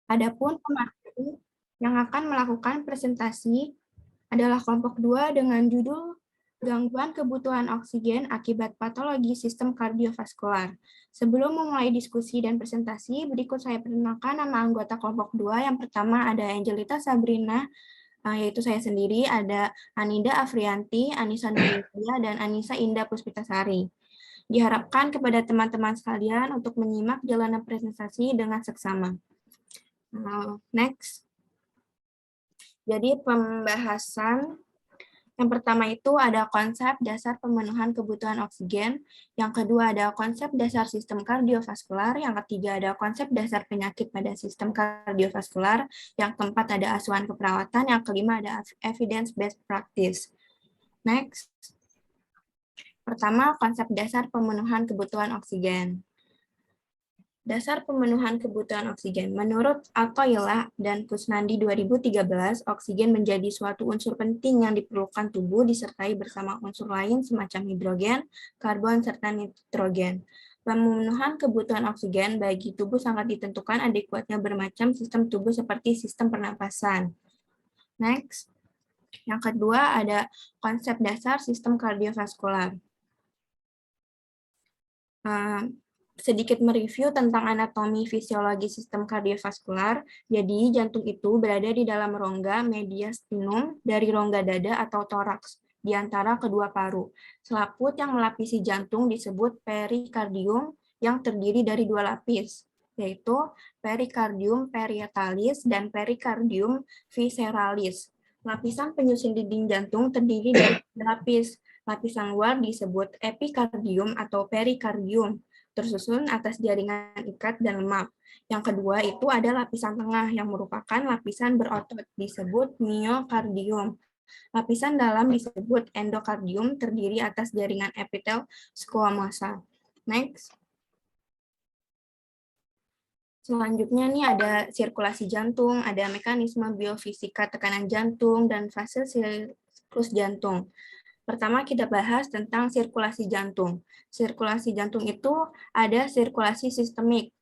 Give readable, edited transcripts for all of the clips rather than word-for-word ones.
Adapun pemateri yang akan melakukan presentasi adalah kelompok 2 dengan judul Gangguan Kebutuhan Oksigen Akibat Patologi Sistem Kardiovaskular. Sebelum memulai diskusi dan presentasi, berikut saya perkenalkan nama anggota kelompok 2. Yang pertama ada Angelita Sabrina, yaitu saya sendiri, ada Anida Afrianti, Anissa Nurindia, dan Anissa Indah Puspitasari. Diharapkan kepada teman-teman sekalian untuk menyimak jalanan presentasi dengan seksama. Next. Jadi pembahasan yang pertama itu ada konsep dasar pemenuhan kebutuhan oksigen, yang kedua ada konsep dasar sistem kardiovaskular, yang ketiga ada konsep dasar penyakit pada sistem kardiovaskular, yang keempat ada asuhan keperawatan, yang kelima ada evidence-based practice. Next. Pertama, konsep dasar pemenuhan kebutuhan oksigen. Dasar pemenuhan kebutuhan oksigen. Menurut Atoyla dan Kusnandi 2013, oksigen menjadi suatu unsur penting yang diperlukan tubuh disertai bersama unsur lain semacam hidrogen, karbon, serta nitrogen. Pemenuhan kebutuhan oksigen bagi tubuh sangat ditentukan adekuatnya bermacam sistem tubuh seperti sistem pernapasan. Next. Yang kedua ada konsep dasar sistem kardiovaskular. Sedikit mereview tentang anatomi fisiologi sistem kardiovaskular. Jadi, jantung itu berada di dalam rongga mediastinum dari rongga dada atau toraks di antara kedua paru. Selaput yang melapisi jantung disebut perikardium yang terdiri dari dua lapis, yaitu perikardium parietalis dan perikardium visceralis. Lapisan penyusun dinding jantung terdiri dari lapis. Lapisan luar disebut epikardium atau perikardium, tersusun atas jaringan ikat dan lemak. Yang kedua itu ada lapisan tengah yang merupakan lapisan berotot disebut miokardium. Lapisan dalam disebut endokardium terdiri atas jaringan epitel squamosa. Next. Selanjutnya nih ada sirkulasi jantung, ada mekanisme biofisika tekanan jantung dan fase siklus jantung. Pertama kita bahas tentang sirkulasi jantung. Sirkulasi jantung itu ada sirkulasi sistemik.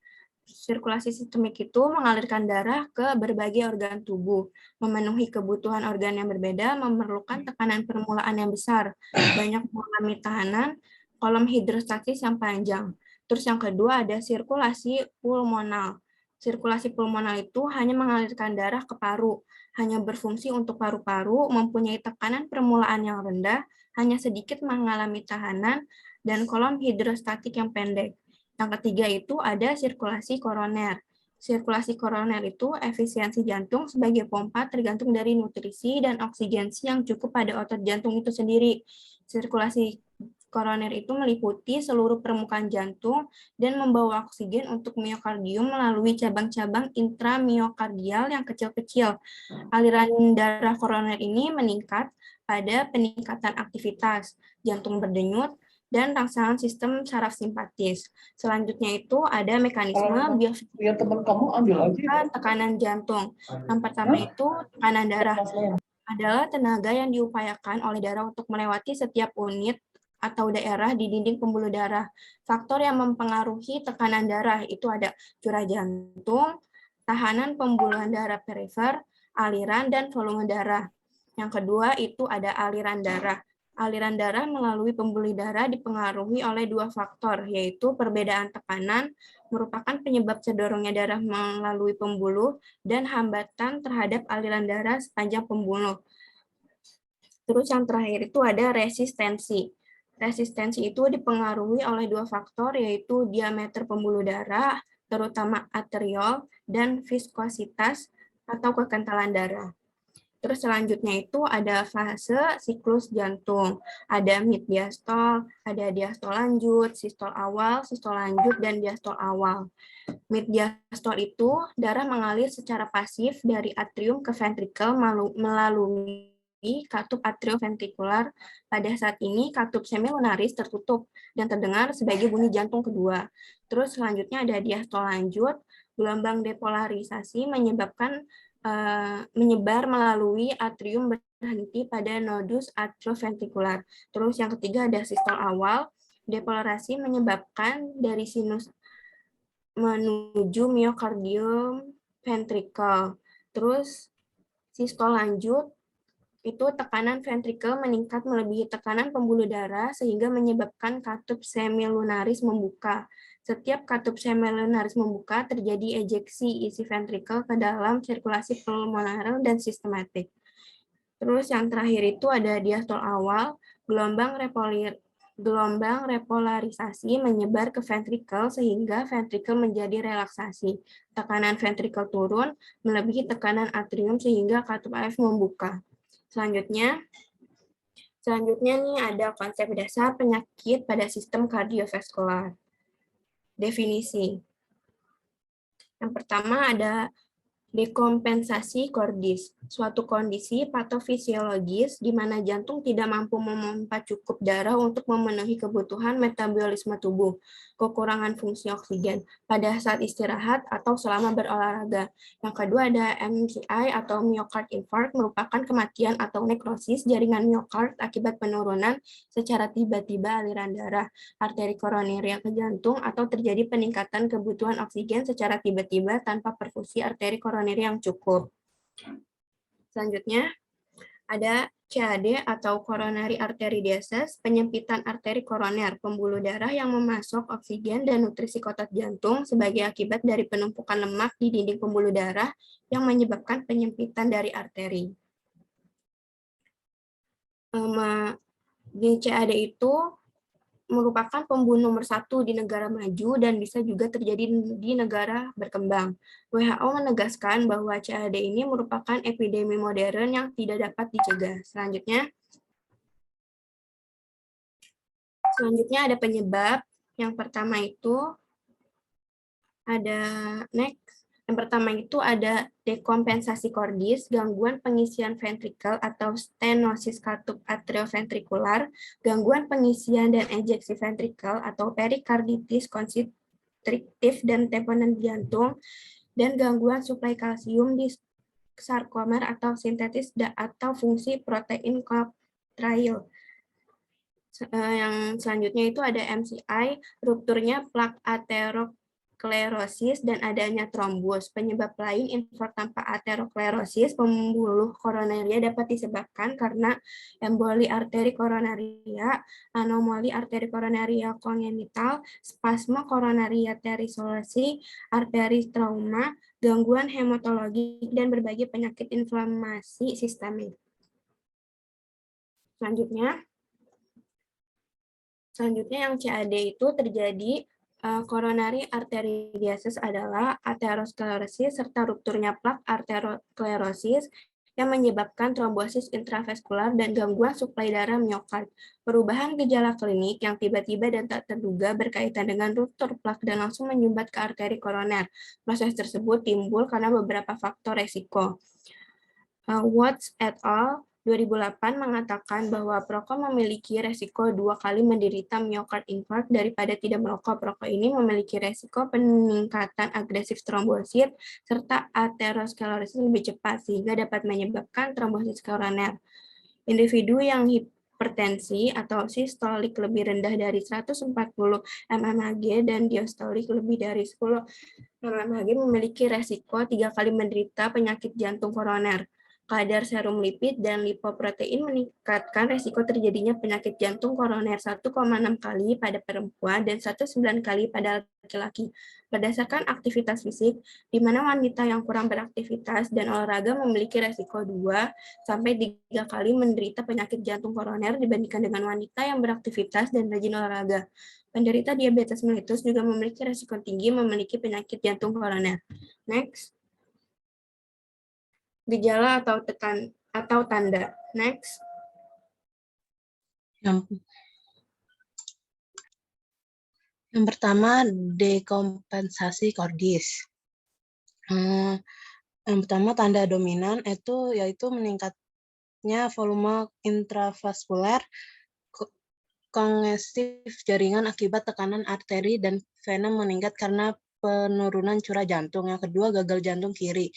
Sirkulasi sistemik itu mengalirkan darah ke berbagai organ tubuh. Memenuhi kebutuhan organ yang berbeda memerlukan tekanan permulaan yang besar. Banyak mengalami tahanan kolom hidrostatis yang panjang. Terus yang kedua ada sirkulasi pulmonal. Sirkulasi pulmonal itu hanya mengalirkan darah ke paru, hanya berfungsi untuk paru-paru, mempunyai tekanan permulaan yang rendah, hanya sedikit mengalami tahanan, dan kolom hidrostatik yang pendek. Yang ketiga itu ada sirkulasi koroner. Sirkulasi koroner itu efisiensi jantung sebagai pompa tergantung dari nutrisi dan oksigensi yang cukup pada otot jantung itu sendiri. Sirkulasi koroner itu meliputi seluruh permukaan jantung dan membawa oksigen untuk miokardium melalui cabang-cabang intramiokardial yang kecil-kecil. Aliran darah koroner ini meningkat pada peningkatan aktivitas, jantung berdenyut, dan rangsangan sistem saraf simpatis. Selanjutnya itu ada mekanisme biofisika tekanan jantung. Yang pertama itu tekanan darah adalah tenaga yang diupayakan oleh darah untuk melewati setiap unit atau daerah di dinding pembuluh darah. Faktor yang mempengaruhi tekanan darah itu ada curah jantung, tahanan pembuluhan darah perifer, aliran, dan volume darah. Yang kedua itu ada aliran darah. Aliran darah melalui pembuluh darah dipengaruhi oleh dua faktor, yaitu perbedaan tekanan merupakan penyebab cedorongnya darah melalui pembuluh dan hambatan terhadap aliran darah sepanjang pembuluh. Terus yang terakhir itu ada resistensi. Resistensi itu dipengaruhi oleh dua faktor, yaitu diameter pembuluh darah, terutama arteriol, dan viskositas atau kekentalan darah. Terus selanjutnya itu ada fase siklus jantung. Ada mid diastol, ada diastol lanjut, sistol awal, sistol lanjut, dan diastol awal. Mid diastol itu darah mengalir secara pasif dari atrium ke ventrikel melalui katup atrioventrikular. Pada saat ini katup semilunaris tertutup dan terdengar sebagai bunyi jantung kedua. Terus selanjutnya ada diastol lanjut, gelombang depolarisasi menyebar melalui atrium berhenti pada nodus atrioventrikular. Terus yang ketiga ada sistol awal, depolarasi menyebabkan dari sinus menuju miokardium ventricle. Terus sistol lanjut itu tekanan ventricle meningkat melebihi tekanan pembuluh darah sehingga menyebabkan katup semilunaris membuka. Setiap katup semilunaris membuka terjadi ejeksi isi ventricle ke dalam sirkulasi pulmoner dan sistematik. Terus yang terakhir itu ada diastol awal, gelombang repolarisasi menyebar ke ventricle sehingga ventricle menjadi relaksasi. Tekanan ventricle turun melebihi tekanan atrium sehingga katup AF membuka. Selanjutnya nih ada konsep dasar penyakit pada sistem kardiovaskular. Definisi. Yang pertama ada dekompensasi kordis, suatu kondisi patofisiologis di mana jantung tidak mampu memompa cukup darah untuk memenuhi kebutuhan metabolisme tubuh, kekurangan fungsi oksigen pada saat istirahat atau selama berolahraga. Yang kedua ada MCI atau myocard infarct, merupakan kematian atau nekrosis jaringan myocard akibat penurunan secara tiba-tiba aliran darah arteri koroner ke jantung atau terjadi peningkatan kebutuhan oksigen secara tiba-tiba tanpa perfusi arteri koroner yang cukup. Selanjutnya, ada CAD atau coronary artery disease, penyempitan arteri koroner, pembuluh darah yang memasok oksigen dan nutrisi ke otot jantung sebagai akibat dari penumpukan lemak di dinding pembuluh darah yang menyebabkan penyempitan dari arteri. Di CAD itu merupakan pembunuh nomor 1 di negara maju dan bisa juga terjadi di negara berkembang. WHO menegaskan bahwa CAD ini merupakan epidemi modern yang tidak dapat dicegah. Selanjutnya ada penyebab. Yang pertama itu ada dekompensasi kordis, gangguan pengisian ventrikel atau stenosis katup atrioventrikular, gangguan pengisian dan ejeksi ventrikel atau perikarditis konstriktif dan tamponan jantung, dan gangguan suplai kalsium di sarkomer atau sintetis atau fungsi protein contrail. Yang selanjutnya itu ada MCI, rupturnya plak ateroklerosis dan adanya trombus. Penyebab lain infark tanpa ateroklerosis pembuluh koronaria dapat disebabkan karena emboli arteri koronaria, anomali arteri koronaria kongenital, spasme koronaria terisolasi, arteri trauma, gangguan hematologi, dan berbagai penyakit inflamasi sistemik. Selanjutnya yang CAD itu terjadi coronary artery disease adalah aterosklerosis serta rupturnya plak ateroklerosis yang menyebabkan trombosis intravaskular dan gangguan suplai darah miokard. Perubahan gejala klinik yang tiba-tiba dan tak terduga berkaitan dengan ruptur plak dan langsung menyumbat ke arteri koroner. Proses tersebut timbul karena beberapa faktor resiko. Watts et al. 2008 mengatakan bahwa perokok memiliki resiko 2 kali menderita myocard infarct daripada tidak merokok. Perokok ini memiliki resiko peningkatan agresif trombosit serta aterosklerosis lebih cepat sehingga dapat menyebabkan trombosis koroner. Individu yang hipertensi atau sistolik lebih rendah dari 140 mmHg dan diastolik lebih dari 10 mmHg memiliki resiko 3 kali menderita penyakit jantung koroner. Kadar serum lipid dan lipoprotein meningkatkan risiko terjadinya penyakit jantung koroner 1,6 kali pada perempuan dan 1,9 kali pada laki-laki. Berdasarkan aktivitas fisik, di mana wanita yang kurang beraktivitas dan olahraga memiliki risiko 2-3 kali menderita penyakit jantung koroner dibandingkan dengan wanita yang beraktivitas dan rajin olahraga. Penderita diabetes mellitus juga memiliki risiko tinggi memiliki penyakit jantung koroner. Next. Gejala atau tanda. Next. Yang pertama, dekompensasi kordis. Yang pertama, tanda dominan yaitu meningkatnya volume intravaskuler kongestif jaringan akibat tekanan arteri dan vena meningkat karena penurunan curah jantung. Yang kedua, gagal jantung kiri,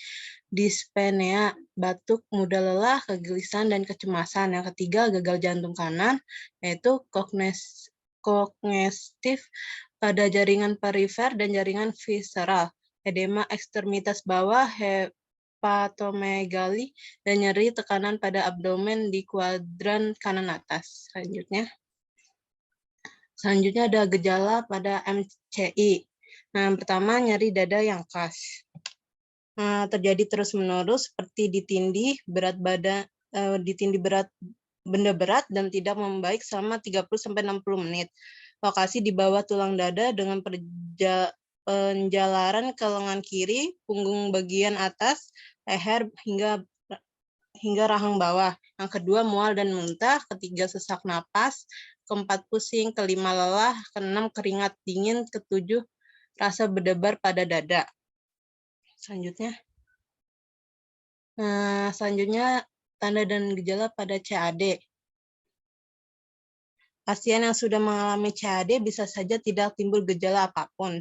dyspnea, batuk, mudah lelah, kegelisahan, dan kecemasan. Yang ketiga, gagal jantung kanan, yaitu kognitif pada jaringan perifer dan jaringan visceral, edema ekstremitas bawah, hepatomegali, dan nyeri tekanan pada abdomen di kuadran kanan atas. Selanjutnya ada gejala pada MCI. Nah, yang pertama nyeri dada yang khas. Terjadi terus-menerus seperti ditindih berat benda berat dan tidak membaik selama 30-60 menit. Lokasi di bawah tulang dada dengan penjalaran ke lengan kiri, punggung bagian atas, leher hingga rahang bawah. Yang kedua, mual dan muntah. Ketiga, sesak napas. Keempat, pusing. Kelima, lelah. Keenam, keringat dingin. Ketujuh, rasa berdebar pada dada. Selanjutnya, tanda dan gejala pada CAD. Pasien yang sudah mengalami CAD bisa saja tidak timbul gejala apapun.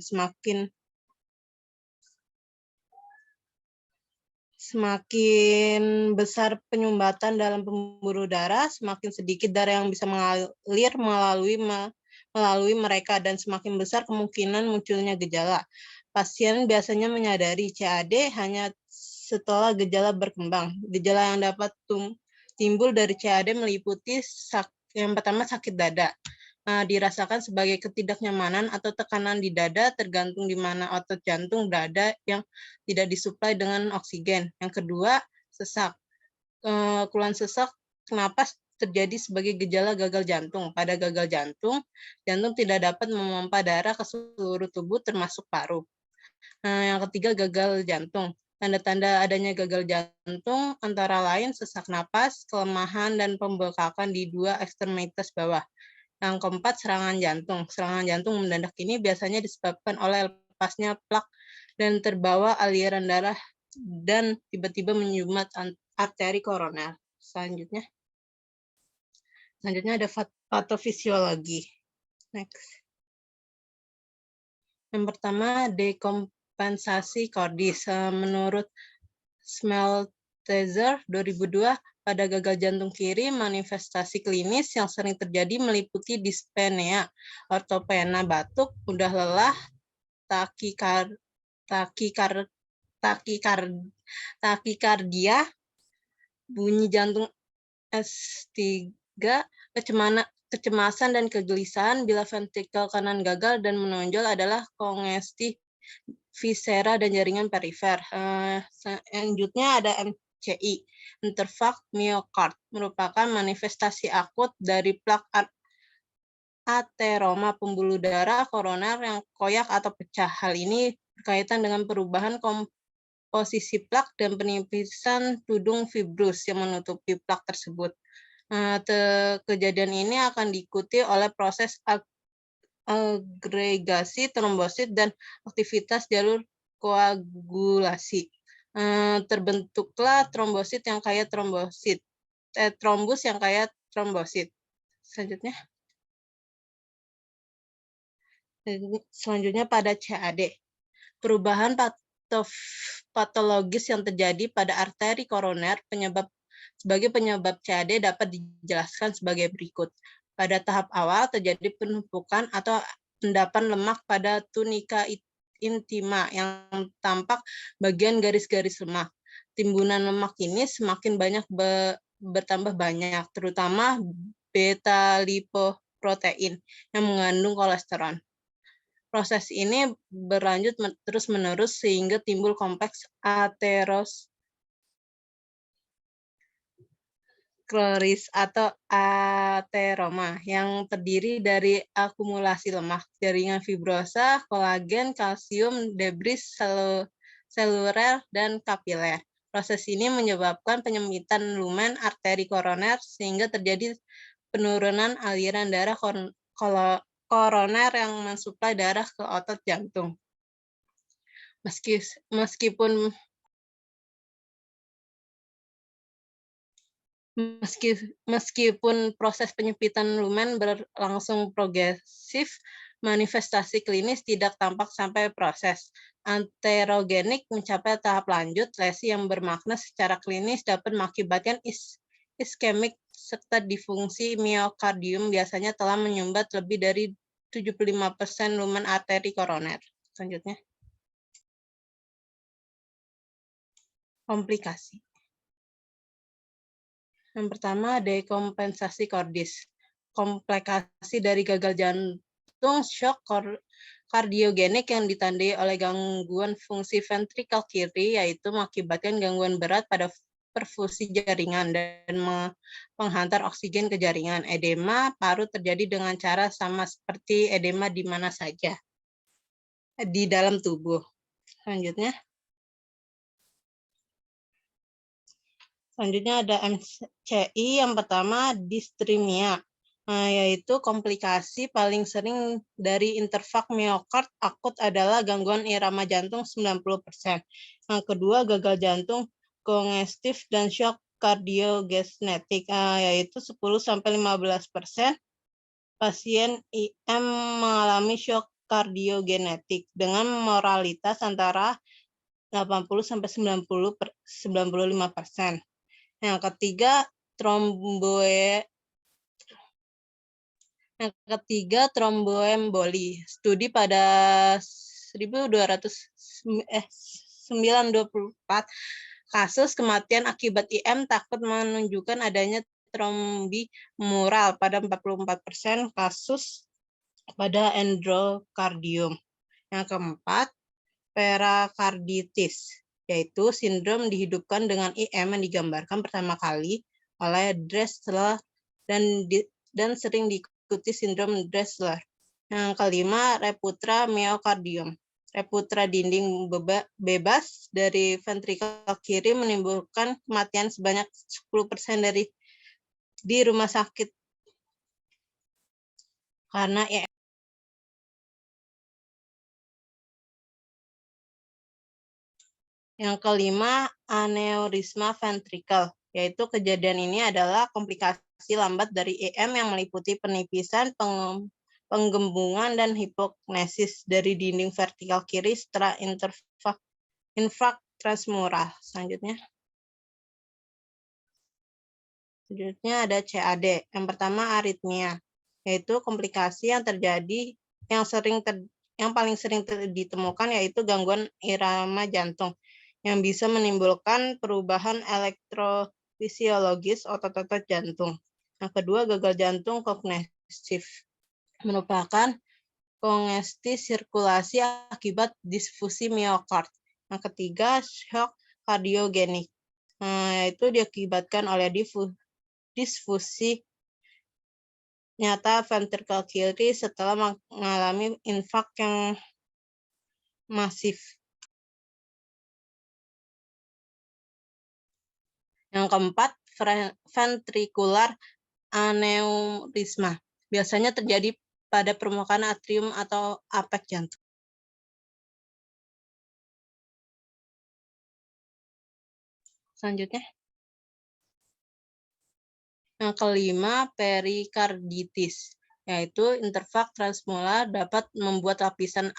Semakin besar penyumbatan dalam pembuluh darah, semakin sedikit darah yang bisa mengalir melalui mereka, dan semakin besar kemungkinan munculnya gejala. Pasien biasanya menyadari CAD hanya setelah gejala berkembang. Gejala yang dapat timbul dari CAD meliputi yang pertama, sakit dada. Dirasakan sebagai ketidaknyamanan atau tekanan di dada tergantung di mana otot jantung berada yang tidak disuplai dengan oksigen. Yang kedua, sesak. Keluhan sesak napas terjadi sebagai gejala gagal jantung. Pada gagal jantung, jantung tidak dapat memompa darah ke seluruh tubuh termasuk paru. Yang ketiga, gagal jantung. Tanda-tanda adanya gagal jantung antara lain sesak napas, kelemahan, dan pembekakan di dua ekstremitas bawah. Yang keempat, serangan jantung. Serangan jantung mendadak ini biasanya disebabkan oleh lepasnya plak dan terbawa aliran darah dan tiba-tiba menyumbat arteri koroner. Selanjutnya ada patofisiologi. Next. Yang pertama, dekompensasi kordis. Menurut Smeltzer 2002, pada gagal jantung kiri, manifestasi klinis yang sering terjadi meliputi dyspnea, ortopenia, batuk, mudah lelah, takikardia, bunyi jantung S3, kecemasan dan kegelisahan bila ventrikel kanan gagal dan menonjol adalah kongesti viscera dan jaringan perifer. Selanjutnya ada MCI, infark miokard, merupakan manifestasi akut dari plak ateroma pembuluh darah koroner yang koyak atau pecah. Hal ini berkaitan dengan perubahan komposisi plak dan penipisan tudung fibrus yang menutupi plak tersebut. Kejadian ini akan diikuti oleh proses agregasi trombosit dan aktivitas jalur koagulasi. Terbentuklah trombosit yang kaya trombosit, trombus yang kaya trombosit. Selanjutnya pada CAD. Perubahan patologis yang terjadi pada arteri koroner sebagai penyebab CAD dapat dijelaskan sebagai berikut. Pada tahap awal terjadi penumpukan atau endapan lemak pada tunika intima yang tampak bagian garis-garis lemak. Timbunan lemak ini semakin bertambah banyak, terutama beta-lipoprotein yang mengandung kolesterol. Proses ini berlanjut terus-menerus sehingga timbul kompleks aterosklerosis atau ateroma yang terdiri dari akumulasi lemak, jaringan fibrosa, kolagen, kalsium, debris seluler, dan kapiler. Proses ini menyebabkan penyempitan lumen arteri koroner sehingga terjadi penurunan aliran darah koroner yang mensuplai darah ke otot jantung. Meskipun proses penyempitan lumen berlangsung progresif, manifestasi klinis tidak tampak sampai proses anterogenik mencapai tahap lanjut. Lesi yang bermakna secara klinis dapat mengakibatkan iskemik serta disfungsi miokardium biasanya telah menyumbat lebih dari 75% lumen arteri koroner. Selanjutnya. Komplikasi. Yang pertama, dekompensasi kordis. Komplikasi dari gagal jantung shock kardiogenik yang ditandai oleh gangguan fungsi ventrikel kiri, yaitu mengakibatkan gangguan berat pada perfusi jaringan dan menghantar oksigen ke jaringan. Edema paru terjadi dengan cara sama seperti edema di mana saja di dalam tubuh. Selanjutnya ada MCI, yang pertama distremia, yaitu komplikasi paling sering dari interfak miokard akut adalah gangguan irama jantung 90%. Yang kedua gagal jantung kongestif dan shock kardiogenetik, yaitu 10-15%. Pasien IM mengalami shock kardiogenetik dengan moralitas antara 80-95%. Yang ketiga, tromboemboli. Studi pada 1.294 kasus kematian akibat IM takut menunjukkan adanya trombi mural pada 44% kasus pada endokardium. Yang keempat, perikarditis, yaitu sindrom dihidupkan dengan IM yang digambarkan pertama kali oleh Dressler dan sering diikuti sindrom Dressler. Yang kelima, reputra miokardium. Reputra dinding bebas dari ventrikel kiri menimbulkan kematian sebanyak 10% di rumah sakit karena IM. Yang kelima, aneurisma ventrikel, yaitu kejadian ini adalah komplikasi lambat dari IM yang meliputi penipisan, penggembungan, dan hipognesis dari dinding vertikal kiri setelah infrak transmural. Selanjutnya ada CAD. Yang pertama aritmia, yaitu komplikasi yang terjadi yang paling sering ditemukan yaitu gangguan irama jantung yang bisa menimbulkan perubahan elektrofisiologis otot-otot jantung. Yang kedua, gagal jantung kognitif, merupakan kongesti sirkulasi akibat disfusi miokard. Yang ketiga, shock kardiogenik, yaitu diakibatkan oleh disfusi nyata ventrikel kiri setelah mengalami infak yang masif. Yang keempat, ventrikular aneurisma. Biasanya terjadi pada permukaan atrium atau apek jantung. Selanjutnya. Yang kelima, perikarditis, yaitu interfak transmural dapat membuat lapisan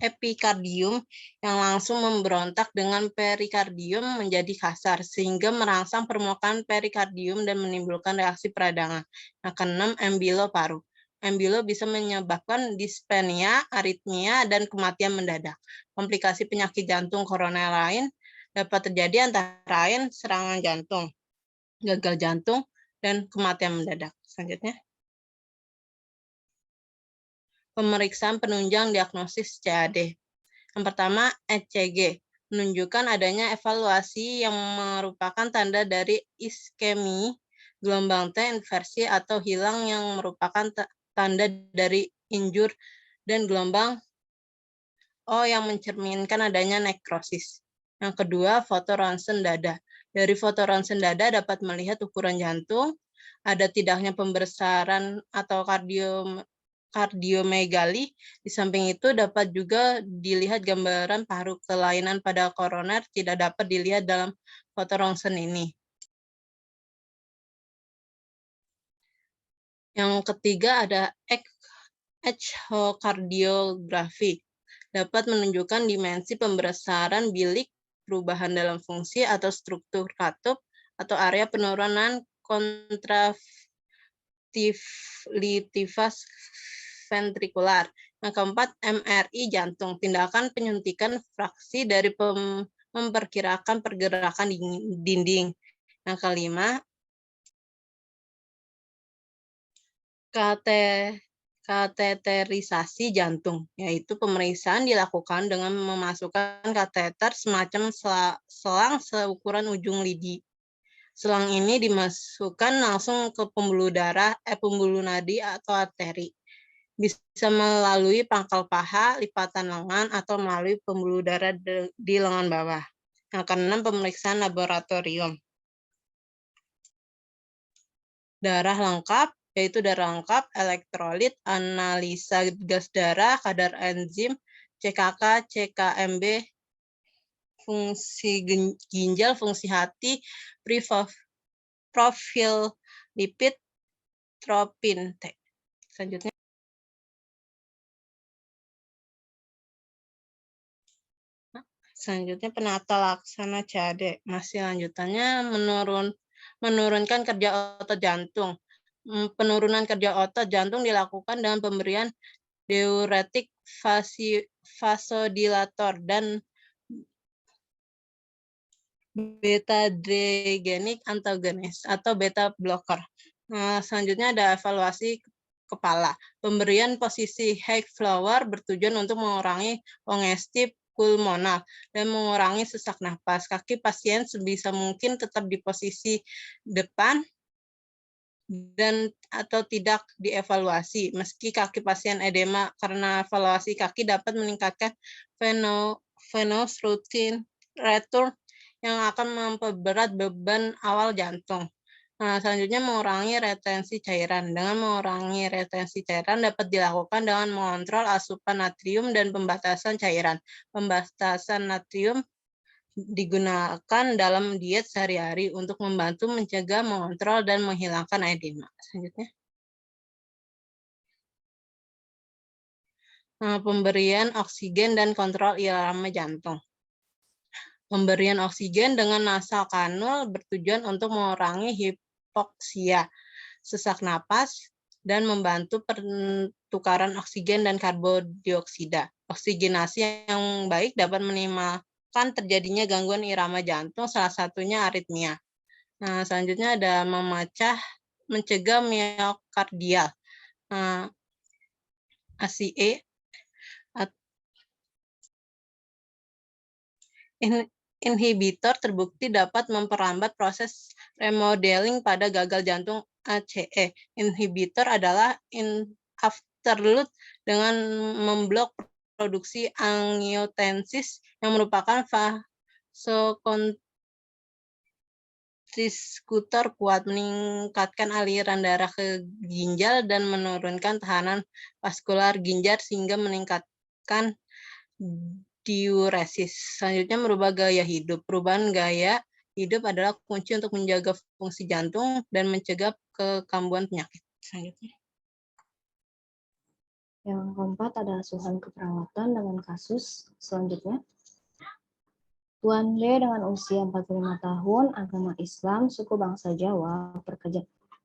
epikardium yang langsung memberontak dengan perikardium menjadi kasar, sehingga merangsang permukaan perikardium dan menimbulkan reaksi peradangan. Yang keenam, embolo paru. Embolo bisa menyebabkan dispenia, aritmia, dan kematian mendadak. Komplikasi penyakit jantung koroner lain dapat terjadi antara lain serangan jantung, gagal jantung, dan kematian mendadak. Selanjutnya. Pemeriksaan penunjang diagnosis CAD. Yang pertama, ECG, menunjukkan adanya evaluasi yang merupakan tanda dari iskemi, gelombang T inversi atau hilang yang merupakan tanda dari injur, dan gelombang O yang mencerminkan adanya nekrosis. Yang kedua, foto ronsen dada. Dari foto ronsen dada dapat melihat ukuran jantung, ada tidaknya pembesaran atau kardiomegali. Di samping itu dapat juga dilihat gambaran paru. Kelainan pada koroner tidak dapat dilihat dalam foto ronsen ini. Yang ketiga ada echokardiografi. Dapat menunjukkan dimensi pembesaran bilik, perubahan dalam fungsi atau struktur katup, atau area penurunan kontraktilitas ventrikular. Yang keempat, MRI jantung, tindakan penyuntikan fraksi dari memperkirakan pergerakan dinding. Yang kelima, kateterisasi jantung, yaitu pemeriksaan dilakukan dengan memasukkan kateter semacam selang seukuran ujung lidi. Selang ini dimasukkan langsung ke pembuluh nadi atau arteri. Bisa melalui pangkal paha, lipatan lengan, atau melalui pembuluh darah di lengan bawah. Yang keenam, pemeriksaan laboratorium. Darah lengkap, yaitu darah lengkap, elektrolit, analisa gas darah, kadar enzim, CKK, CKMB, fungsi ginjal, fungsi hati, profil lipid, tropin T. Selanjutnya penata laksana CAD. Masih lanjutannya menurunkan kerja otot jantung. Penurunan kerja otot jantung dilakukan dengan pemberian diuretik, vasodilator, dan beta-adrenergic antagonis atau beta blocker. Selanjutnya ada evaluasi kepala. Pemberian posisi high flower bertujuan untuk mengurangi kongestif pulmonal dan mengurangi sesak napas. Kaki pasien sebisa mungkin tetap di posisi depan dan atau tidak dievaluasi. Meski kaki pasien edema, karena evaluasi kaki dapat meningkatkan venous return yang akan memperberat beban awal jantung. Selanjutnya mengurangi retensi cairan. Dengan mengurangi retensi cairan dapat dilakukan dengan mengontrol asupan natrium dan pembatasan cairan. Pembatasan natrium digunakan dalam diet sehari-hari untuk membantu mencegah, mengontrol, dan menghilangkan edema. Selanjutnya. Pemberian oksigen dan kontrol irama jantung. Pemberian oksigen dengan nasal kanul bertujuan untuk mengurangi hipoksia, sesak napas, dan membantu pertukaran oksigen dan karbodioksida. Oksigenasi yang baik dapat minimalkan terjadinya gangguan irama jantung, salah satunya aritmia. Selanjutnya ada mencegah miokardial. ACE inhibitor terbukti dapat memperlambat proses remodeling pada gagal jantung ACE. Inhibitor adalah afterload dengan memblok produksi angiotensin yang merupakan vasokonstriktor kuat, meningkatkan aliran darah ke ginjal dan menurunkan tahanan vaskular ginjal sehingga meningkatkan diuresis. Selanjutnya merubah gaya hidup. Perubahan gaya hidup adalah kunci untuk menjaga fungsi jantung dan mencegah kekambuhan penyakit. Selanjutnya. Yang keempat adalah asuhan keperawatan dengan kasus selanjutnya. Tuan D dengan usia 45 tahun, agama Islam, suku bangsa Jawa,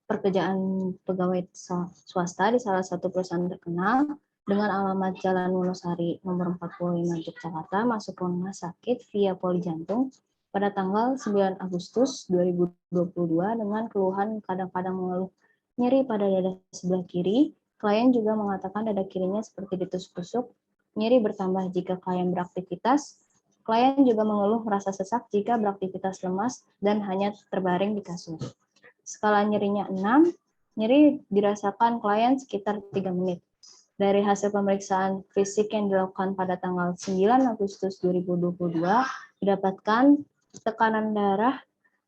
pekerjaan pegawai swasta di salah satu perusahaan terkenal, dengan alamat Jalan Wonosari nomor 45 Yogyakarta, masuk rumah sakit via poli jantung pada tanggal 9 Agustus 2022 dengan keluhan kadang-kadang mengeluh nyeri pada dada sebelah kiri. Klien juga mengatakan dada kirinya seperti ditusuk-tusuk, nyeri bertambah jika klien beraktivitas. Klien juga mengeluh merasa sesak jika beraktivitas lemas dan hanya terbaring di kasur. Skala nyerinya 6, nyeri dirasakan klien sekitar 3 menit. Dari hasil pemeriksaan fisik yang dilakukan pada tanggal 9 Agustus 2022, didapatkan tekanan darah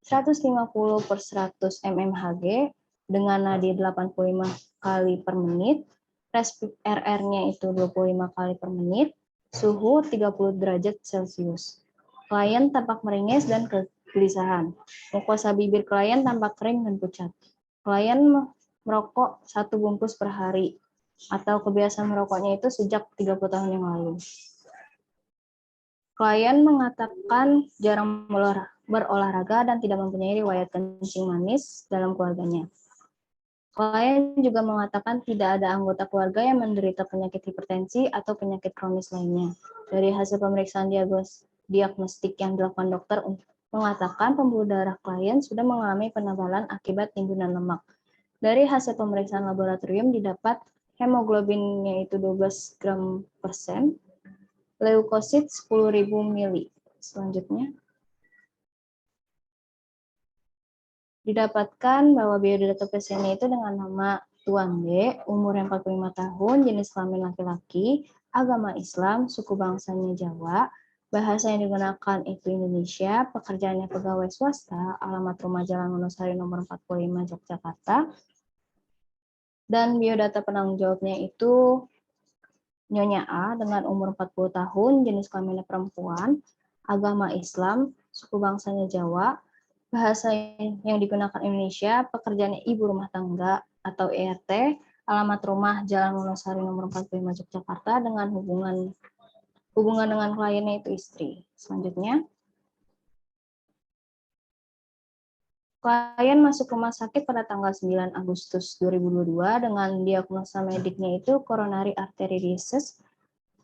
150/100 mmHg dengan nadi 85 kali per menit, RR-nya itu 25 kali per menit, suhu 30 derajat Celcius. Klien tampak meringis dan kegelisahan. Mukosa bibir klien tampak kering dan pucat. Klien merokok 1 bungkus per hari, atau kebiasaan merokoknya itu sejak 30 tahun yang lalu. Klien mengatakan jarang berolahraga dan tidak mempunyai riwayat kencing manis dalam keluarganya. Klien juga mengatakan tidak ada anggota keluarga yang menderita penyakit hipertensi atau penyakit kronis lainnya. Dari hasil pemeriksaan diagnostik yang dilakukan dokter mengatakan pembuluh darah klien sudah mengalami penebalan akibat timbunan lemak. Dari hasil pemeriksaan laboratorium didapat hemoglobinnya itu 12 gram persen, leukosit 10.000 mili. Selanjutnya, didapatkan bahwa biodata pasiennya itu dengan nama Tuan D, umur 45 tahun, jenis kelamin laki-laki, agama Islam, suku bangsanya Jawa, bahasa yang digunakan itu Indonesia, pekerjaannya pegawai swasta, alamat rumah Jalan Wonosari nomor 45 Yogyakarta, dan biodata penanggung jawabnya itu Nyonya A dengan umur 40 tahun, jenis kelaminnya perempuan, agama Islam, suku bangsanya Jawa, bahasa yang digunakan Indonesia, pekerjaannya ibu rumah tangga atau ERT, alamat rumah Jalan Wonosari nomor 45 Yogyakarta dengan hubungan dengan kliennya itu istri. Selanjutnya, klien masuk rumah sakit pada tanggal 9 Agustus 2022 dengan diagnosa mediknya itu coronary artery disease.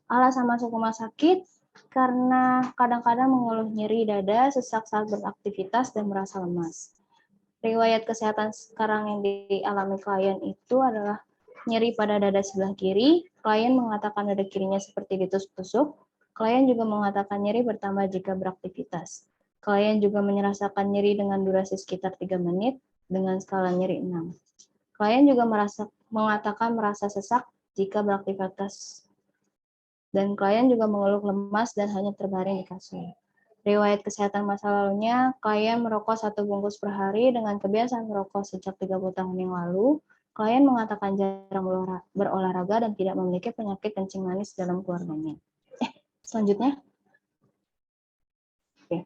Alasan masuk rumah sakit karena kadang-kadang mengeluh nyeri dada, sesak saat beraktivitas, dan merasa lemas. Riwayat kesehatan sekarang yang dialami klien itu adalah nyeri pada dada sebelah kiri. Klien mengatakan dada kirinya seperti ditusuk-tusuk. Klien juga mengatakan nyeri bertambah jika beraktivitas. Klien juga merasakan nyeri dengan durasi sekitar 3 menit dengan skala nyeri 6. Klien juga mengatakan merasa sesak jika beraktivitas. Dan klien juga mengeluh lemas dan hanya terbaring di kasur. Riwayat kesehatan masa lalunya, klien merokok 1 bungkus per hari dengan kebiasaan merokok sejak 30 tahun yang lalu. Klien mengatakan jarang berolahraga dan tidak memiliki penyakit kencing manis dalam keluarganya. Selanjutnya. Oke.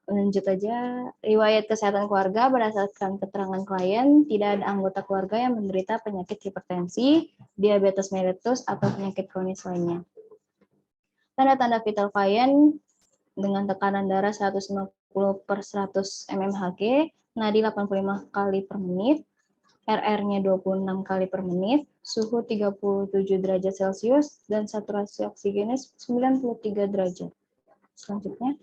Lanjut aja, riwayat kesehatan keluarga berdasarkan keterangan klien, tidak ada anggota keluarga yang menderita penyakit hipertensi, diabetes mellitus, atau penyakit kronis lainnya. Tanda-tanda vital klien dengan tekanan darah 150 per 100 mmHg, nadi 85 kali per menit, RR-nya 26 kali per menit, suhu 37 derajat Celcius, dan saturasi oksigennya 93 derajat. Selanjutnya,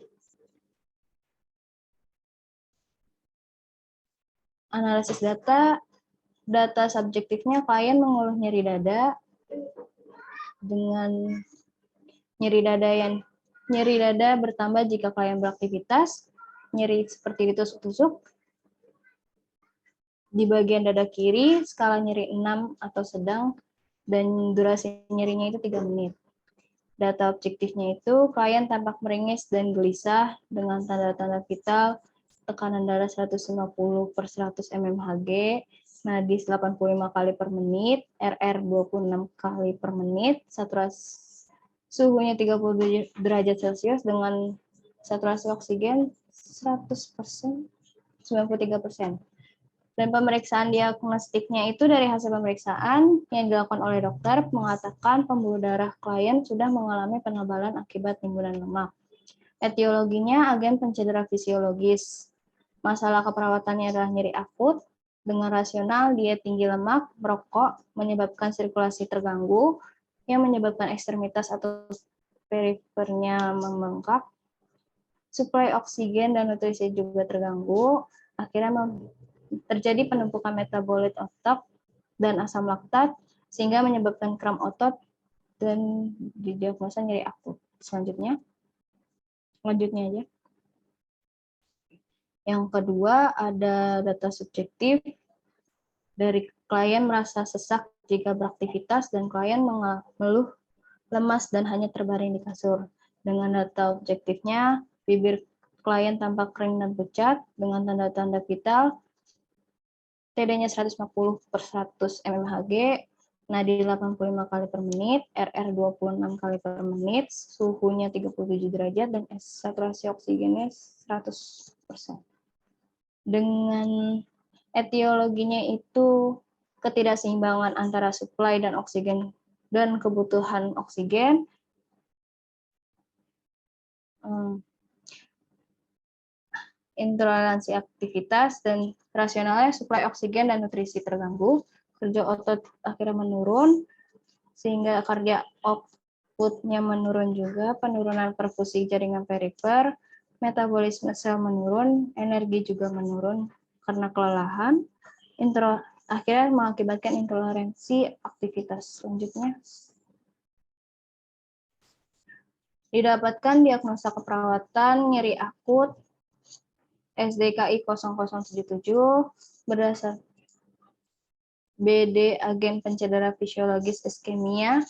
analisis data subjektifnya klien mengeluh nyeri dada dengan nyeri dada bertambah jika klien beraktivitas, nyeri seperti ditusuk-tusuk di bagian dada kiri, skala nyeri 6 atau sedang, dan durasi nyerinya itu 3 menit. Data objektifnya itu klien tampak meringis dan gelisah dengan tanda-tanda vital, tekanan darah 150 per 100 mmHg, nadi 85 kali per menit, RR 26 kali per menit, saturasi suhunya 37 derajat Celcius dengan saturasi oksigen 100%, 93%. Dan pemeriksaan diagnostiknya itu dari hasil pemeriksaan yang dilakukan oleh dokter mengatakan pembuluh darah klien sudah mengalami penebalan akibat timbunan lemak. Etiologinya agen pencedera fisiologis. Masalah keperawatannya adalah nyeri akut, dengan rasional diet tinggi lemak, merokok, menyebabkan sirkulasi terganggu, yang menyebabkan ekstremitas atau perifernya membengkak, suplai oksigen dan nutrisi juga terganggu, akhirnya terjadi penumpukan metabolit otot dan asam laktat, sehingga menyebabkan kram otot dan didiagnosa nyeri akut. Selanjutnya aja. Yang kedua, ada data subjektif dari klien merasa sesak jika beraktivitas dan klien mengeluh lemas dan hanya terbaring di kasur. Dengan data objektifnya, bibir klien tampak kering dan pucat dengan tanda-tanda vital, TD-nya 150 per 100 mmHg, nadi 85 kali per menit, RR 26 kali per menit, suhunya 37 derajat, dan saturasi oksigennya 100%. Dengan etiologinya itu ketidakseimbangan antara suplai dan oksigen dan kebutuhan oksigen, intoleransi aktivitas, dan rasionalnya suplai oksigen dan nutrisi terganggu, kerja otot akhirnya menurun, sehingga kardia outputnya menurun juga, penurunan perfusi jaringan perifer, metabolisme sel menurun, energi juga menurun karena kelelahan, akhirnya mengakibatkan intoleransi aktivitas. Selanjutnya, didapatkan diagnosa keperawatan nyeri akut SDKI 0077 berdasar BD agen pencedera fisiologis iskemia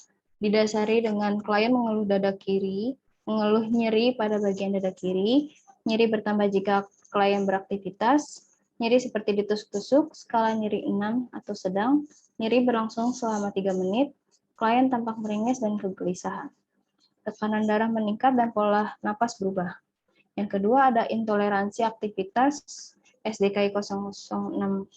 didasari dengan klien mengeluh dada kiri, mengeluh nyeri pada bagian dada kiri, nyeri bertambah jika klien beraktivitas, nyeri seperti ditusuk-tusuk, skala nyeri 6 atau sedang, nyeri berlangsung selama 3 menit, klien tampak meringis dan kegelisahan. Tekanan darah meningkat dan pola napas berubah. Yang kedua ada intoleransi aktivitas SDKI 0056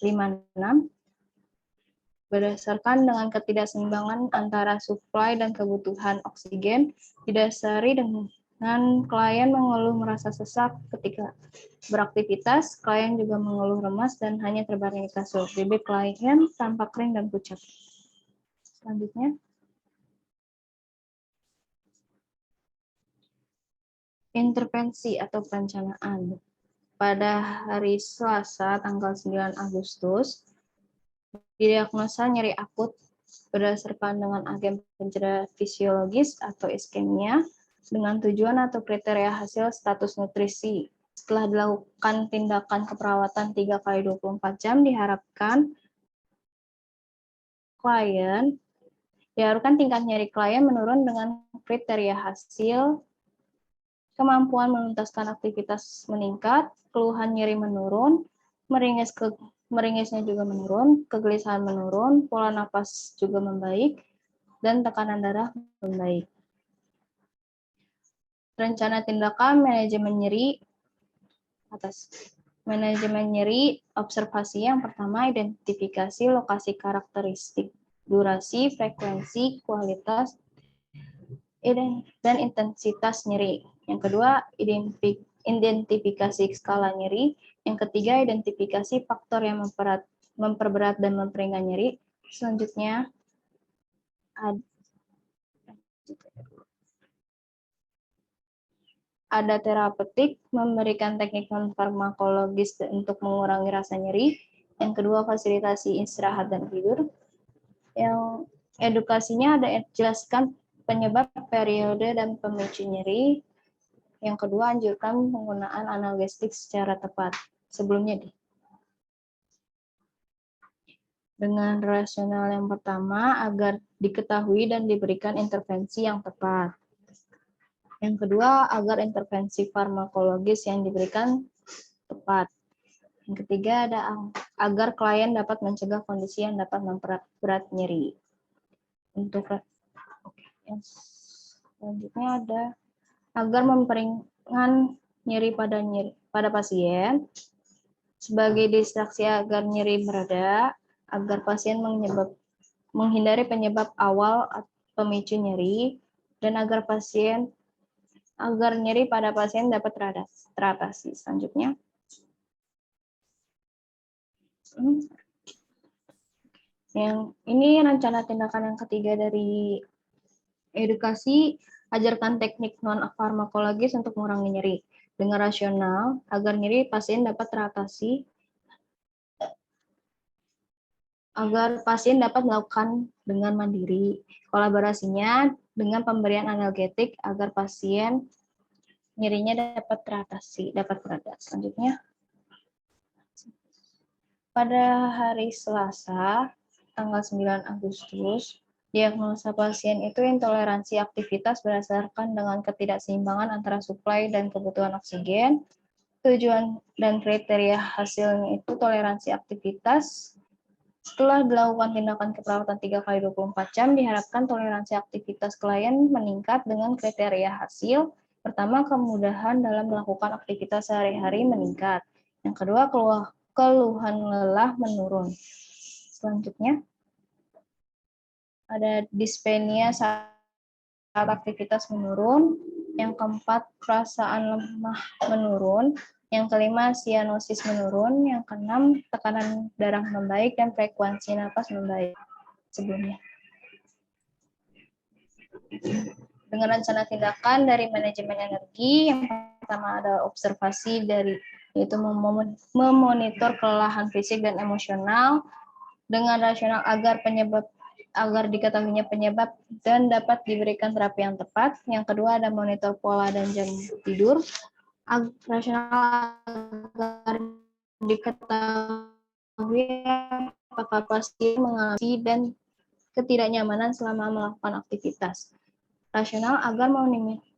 berdasarkan dengan ketidakseimbangan antara suplai dan kebutuhan oksigen, didasari dengan klien mengeluh merasa sesak ketika beraktivitas, klien juga mengeluh lemas dan hanya terbaring di kasur. Bibir klien tampak kering dan pucat. Selanjutnya, intervensi atau perencanaan. Pada hari Selasa, tanggal 9 Agustus, didiagnosa nyeri akut berdasarkan dengan agen pencedera fisiologis atau iskemia dengan tujuan atau kriteria hasil status nutrisi. Setelah dilakukan tindakan keperawatan 3 kali 24 jam, diharapkan tingkat nyeri klien menurun dengan kriteria hasil, kemampuan menuntaskan aktivitas meningkat, keluhan nyeri menurun, meringisnya juga menurun, kegelisahan menurun, pola napas juga membaik, dan tekanan darah membaik. Rencana tindakan manajemen nyeri atas. Manajemen nyeri, observasi yang pertama, identifikasi lokasi karakteristik, durasi, frekuensi, kualitas, dan intensitas nyeri. Yang kedua, identifikasi skala nyeri. Yang ketiga, identifikasi faktor yang memperberat dan memperingan nyeri. Selanjutnya, ada terapeutik, memberikan teknik non-farmakologis untuk mengurangi rasa nyeri. Yang kedua, fasilitasi istirahat dan tidur. Yang edukasinya ada jelaskan penyebab, periode, dan pemicu nyeri. Yang kedua, anjurkan penggunaan analgesik secara tepat. Sebelumnya dengan rasional yang pertama, agar diketahui dan diberikan intervensi yang tepat. Yang kedua, agar intervensi farmakologis yang diberikan tepat. Yang ketiga, ada agar klien dapat mencegah kondisi yang dapat memperberat nyeri. Untuk yang selanjutnya ada agar memperingan nyeri pada pasien, sebagai distraksi agar nyeri mereda, agar pasien menghindari penyebab awal pemicu nyeri, dan agar nyeri pada pasien dapat teratasi. Selanjutnya, yang ini rencana tindakan yang ketiga dari edukasi, ajarkan teknik non-farmakologis untuk mengurangi nyeri. Dengan rasional, agar nyeri pasien dapat teratasi, agar pasien dapat melakukan dengan mandiri. Kolaborasinya dengan pemberian analgetik agar pasien nyerinya dapat teratasi, dapat berada. Selanjutnya, pada hari Selasa, tanggal 9 Agustus, diagnosa pasien itu intoleransi aktivitas berdasarkan dengan ketidakseimbangan antara suplai dan kebutuhan oksigen. Tujuan dan kriteria hasilnya itu toleransi aktivitas. Setelah dilakukan tindakan keperawatan 3 kali 24 jam, diharapkan toleransi aktivitas klien meningkat dengan kriteria hasil. Pertama, kemudahan dalam melakukan aktivitas sehari-hari meningkat. Yang kedua, keluhan lelah menurun. Selanjutnya, ada dyspnea saat aktivitas menurun. Yang keempat, perasaan lemah menurun. Yang kelima, sianosis menurun. Yang keenam, tekanan darah membaik dan frekuensi napas membaik. Sebelumnya. Dengan rencana tindakan dari manajemen energi, yang pertama ada observasi yaitu memonitor kelelahan fisik dan emosional dengan rasional agar diketahuinya penyebab dan dapat diberikan terapi yang tepat. Yang kedua ada monitor pola dan jam tidur rasional agar diketahui apakah pasien mengalami dan ketidaknyamanan selama melakukan aktivitas. Rasional agar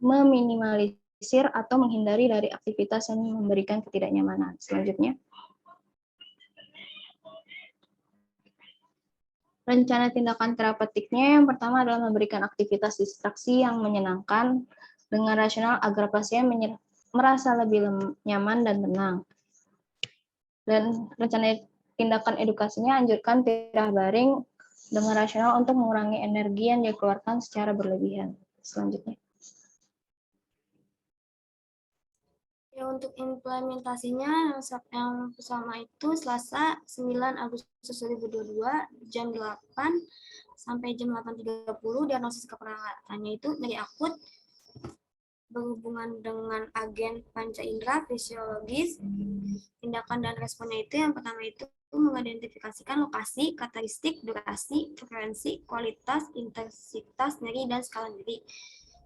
meminimalisir atau menghindari dari aktivitas yang memberikan ketidaknyamanan. Selanjutnya, rencana tindakan terapeutiknya yang pertama adalah memberikan aktivitas distraksi yang menyenangkan dengan rasional agar pasien merasa lebih nyaman dan tenang. Dan rencana tindakan edukasinya anjurkan tirah baring dengan rasional untuk mengurangi energi yang dikeluarkan secara berlebihan. Selanjutnya. Ya, untuk implementasinya yang pertama itu Selasa 9 Agustus 2022 jam 8 sampai jam 8.30. Diagnosis keperawatannya itu nyeri akut berhubungan dengan agen panca indera fisiologis. Tindakan dan responnya itu yang pertama itu mengidentifikasikan lokasi, karakteristik, durasi, frekuensi, kualitas, intensitas nyeri, dan skala nyeri.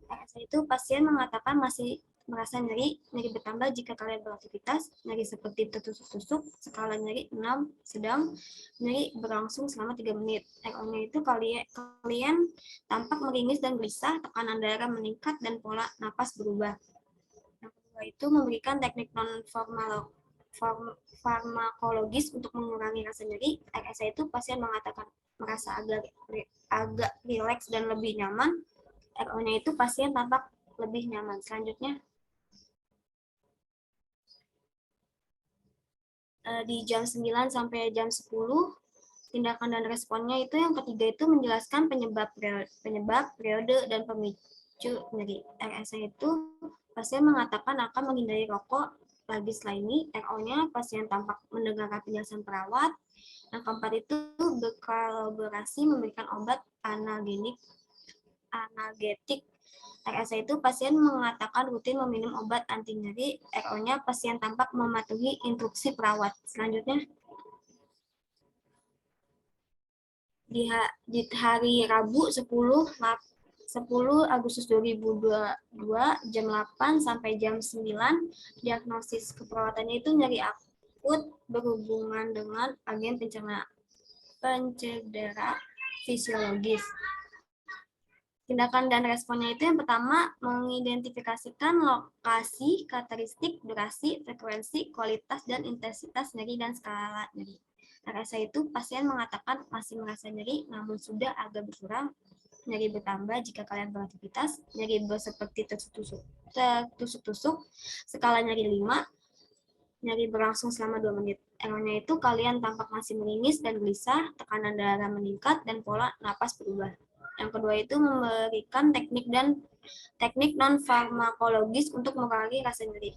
Setelah itu pasien mengatakan masih merasa nyeri bertambah jika kalian beraktivitas, nyeri seperti tertusuk-tusuk, skala nyeri 6, sedang, nyeri berlangsung selama 3 menit. RO-nya itu kalian tampak meringis dan gelisah, tekanan darah meningkat, dan pola napas berubah. Yang kedua itu memberikan teknik farmakologis untuk mengurangi rasa nyeri. RSA itu pasien mengatakan merasa agak rileks dan lebih nyaman. RO-nya itu pasien tampak lebih nyaman. Selanjutnya, di jam 9 sampai jam 10, tindakan dan responnya itu yang ketiga itu menjelaskan penyebab, periode, dan pemicu nyeri. RSA itu pasien mengatakan akan menghindari rokok lagi setelah ini. RO-nya pasien tampak mendengarkan penjelasan perawat. Yang keempat itu berkolaborasi memberikan obat analgetik. RSA itu pasien mengatakan rutin meminum obat anti nyeri. RO-nya pasien tampak mematuhi instruksi perawat. Selanjutnya, di hari Rabu 10 Agustus 2022 jam 8 sampai jam 9, diagnosis keperawatannya itu nyeri akut berhubungan dengan agen pencedera fisiologis. Tindakan dan responnya itu yang pertama mengidentifikasikan lokasi, karakteristik, durasi, frekuensi, kualitas, dan intensitas nyeri dan skala nyeri. RSA itu pasien mengatakan masih merasa nyeri namun sudah agak berkurang. Nyeri bertambah jika kalian beraktivitas. Nyeri seperti tertusuk-tusuk, skala nyeri 5. Nyeri berlangsung selama 2 menit. RO-nya itu kalian tampak masih meringis dan gelisah, tekanan darah meningkat, dan pola napas berubah. Yang kedua itu memberikan teknik non-farmakologis untuk mengurangi rasa nyeri.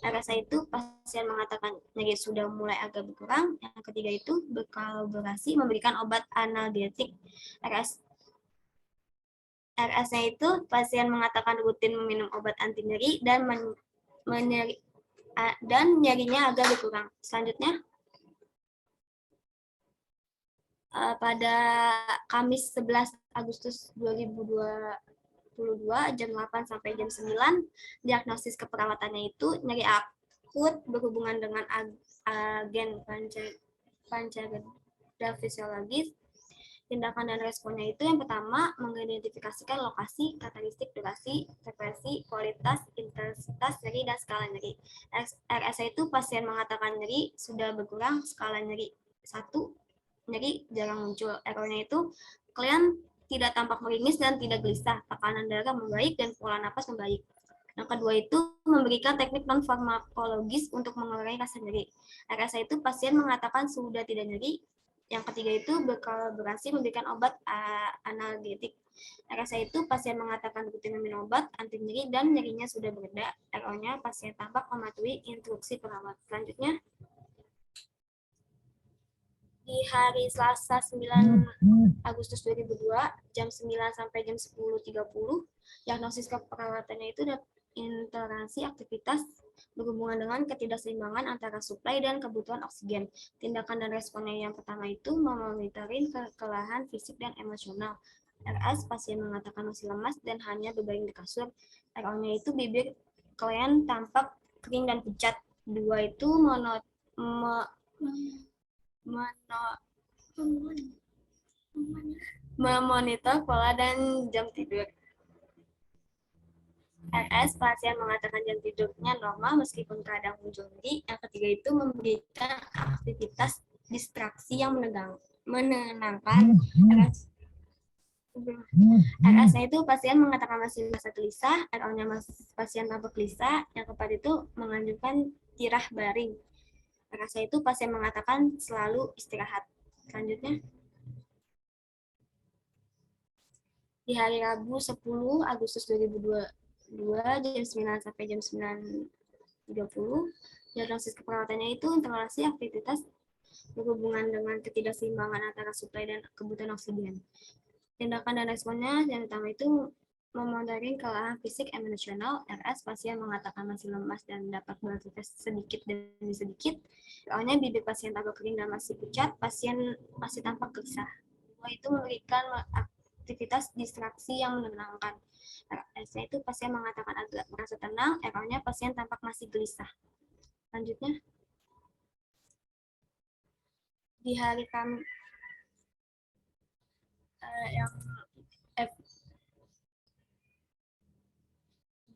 RSA itu pasien mengatakan nyeri sudah mulai agak berkurang. Yang ketiga itu berkolaborasi memberikan obat analgetik. RSA itu pasien mengatakan rutin meminum obat anti nyeri dan nyerinya agak berkurang. Selanjutnya, pada Kamis 11 Agustus 2022 jam 8 sampai jam 9, diagnosis keperawatannya itu nyeri akut berhubungan dengan agen pancaindera fisiologis. Tindakan dan responnya itu yang pertama mengidentifikasikan lokasi, karakteristik, durasi, frekuensi, kualitas, intensitas nyeri, dan skala nyeri. RSA itu pasien mengatakan nyeri sudah berkurang, skala nyeri 1, nyeri jarang muncul. RO-nya itu kalian tidak tampak meringis dan tidak gelisah, tekanan darah membaik dan pola napas membaik. Yang kedua itu memberikan teknik non-farmakologis untuk mengurangi rasa nyeri. RSA itu pasien mengatakan sudah tidak nyeri. Yang ketiga itu berkolaborasi memberikan obat analgetik. RSA itu pasien mengatakan rutin meminum obat anti nyeri dan nyerinya sudah bereda. RO-nya pasien tampak mematuhi instruksi perawat. Selanjutnya, Di hari Selasa 9 Agustus 2002, jam 9 sampai jam 10.30, diagnosis keperawatannya itu interaksi aktivitas berhubungan dengan ketidakseimbangan antara suplai dan kebutuhan oksigen. Tindakan dan responnya yang pertama itu memonitoring kelelahan fisik dan emosional. RS, pasien mengatakan masih lemas dan hanya berbaring di kasur. RO-nya itu bibir klien tampak kering dan pucat. 2 itu memonitor pola dan jam tidur. RS, pasien mengatakan jam tidurnya normal meskipun kadang muncul nyeri. Yang ketiga itu memberikan aktivitas distraksi yang menenangkan. RS-nya itu pasien mengatakan masih merasa gelisah, RO-nya pasien tampak gelisah. Yang keempat itu menganjurkan tirah baring. RS-nya itu pasien mengatakan selalu istirahat. Selanjutnya, di hari Rabu 10 Agustus 2022 jam 9 sampai jam 9.30, diagnosis keperawatannya itu interaksi aktivitas berhubungan dengan ketidakseimbangan antara suplai dan kebutuhan oksigen. Tindakan dan responnya yang utama itu memonitoring kelelahan fisik emosional. RS, pasien mengatakan masih lemas dan dapat beraktivitas sedikit demi sedikit. Soalnya bibir pasien tampak kering dan masih pucat, pasien masih tampak gelisah. Itu memberikan aktivitas distraksi yang menenangkan. RS-nya itu pasien mengatakan agak merasa tenang, RO-nya pasien tampak masih gelisah. Selanjutnya, di hari Kamis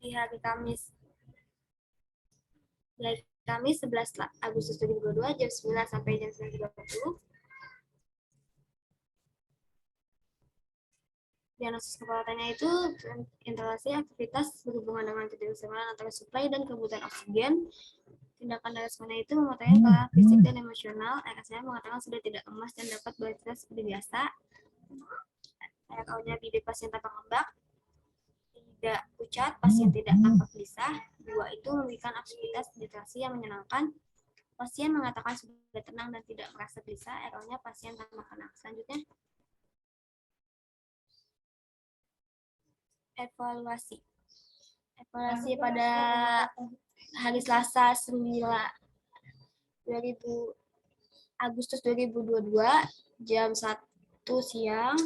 di hari Kamis 11 Agustus 2022 jam 9 sampai jam 9.30, diagnosis keperawatannya itu interaksi aktivitas berhubungan dengan ketidakseimbangan antara suplai dan kebutuhan oksigen. Tindakan dan responnya itu memotongkan kelelahan fisik dan emosional. RS-nya mengatakan sudah tidak lemas dan dapat beraktivitas seperti biasa. RO-nya bibir pasien tampak lembab, tidak pucat, pasien tidak tampak gelisah. 2 itu memberikan aktivitas distraksi yang menyenangkan. Pasien mengatakan sudah tenang dan tidak merasa gelisah. RO-nya pasien tampak tenang. Selanjutnya, evaluasi pada hari Selasa 9 Agustus 2022 jam 1 siang.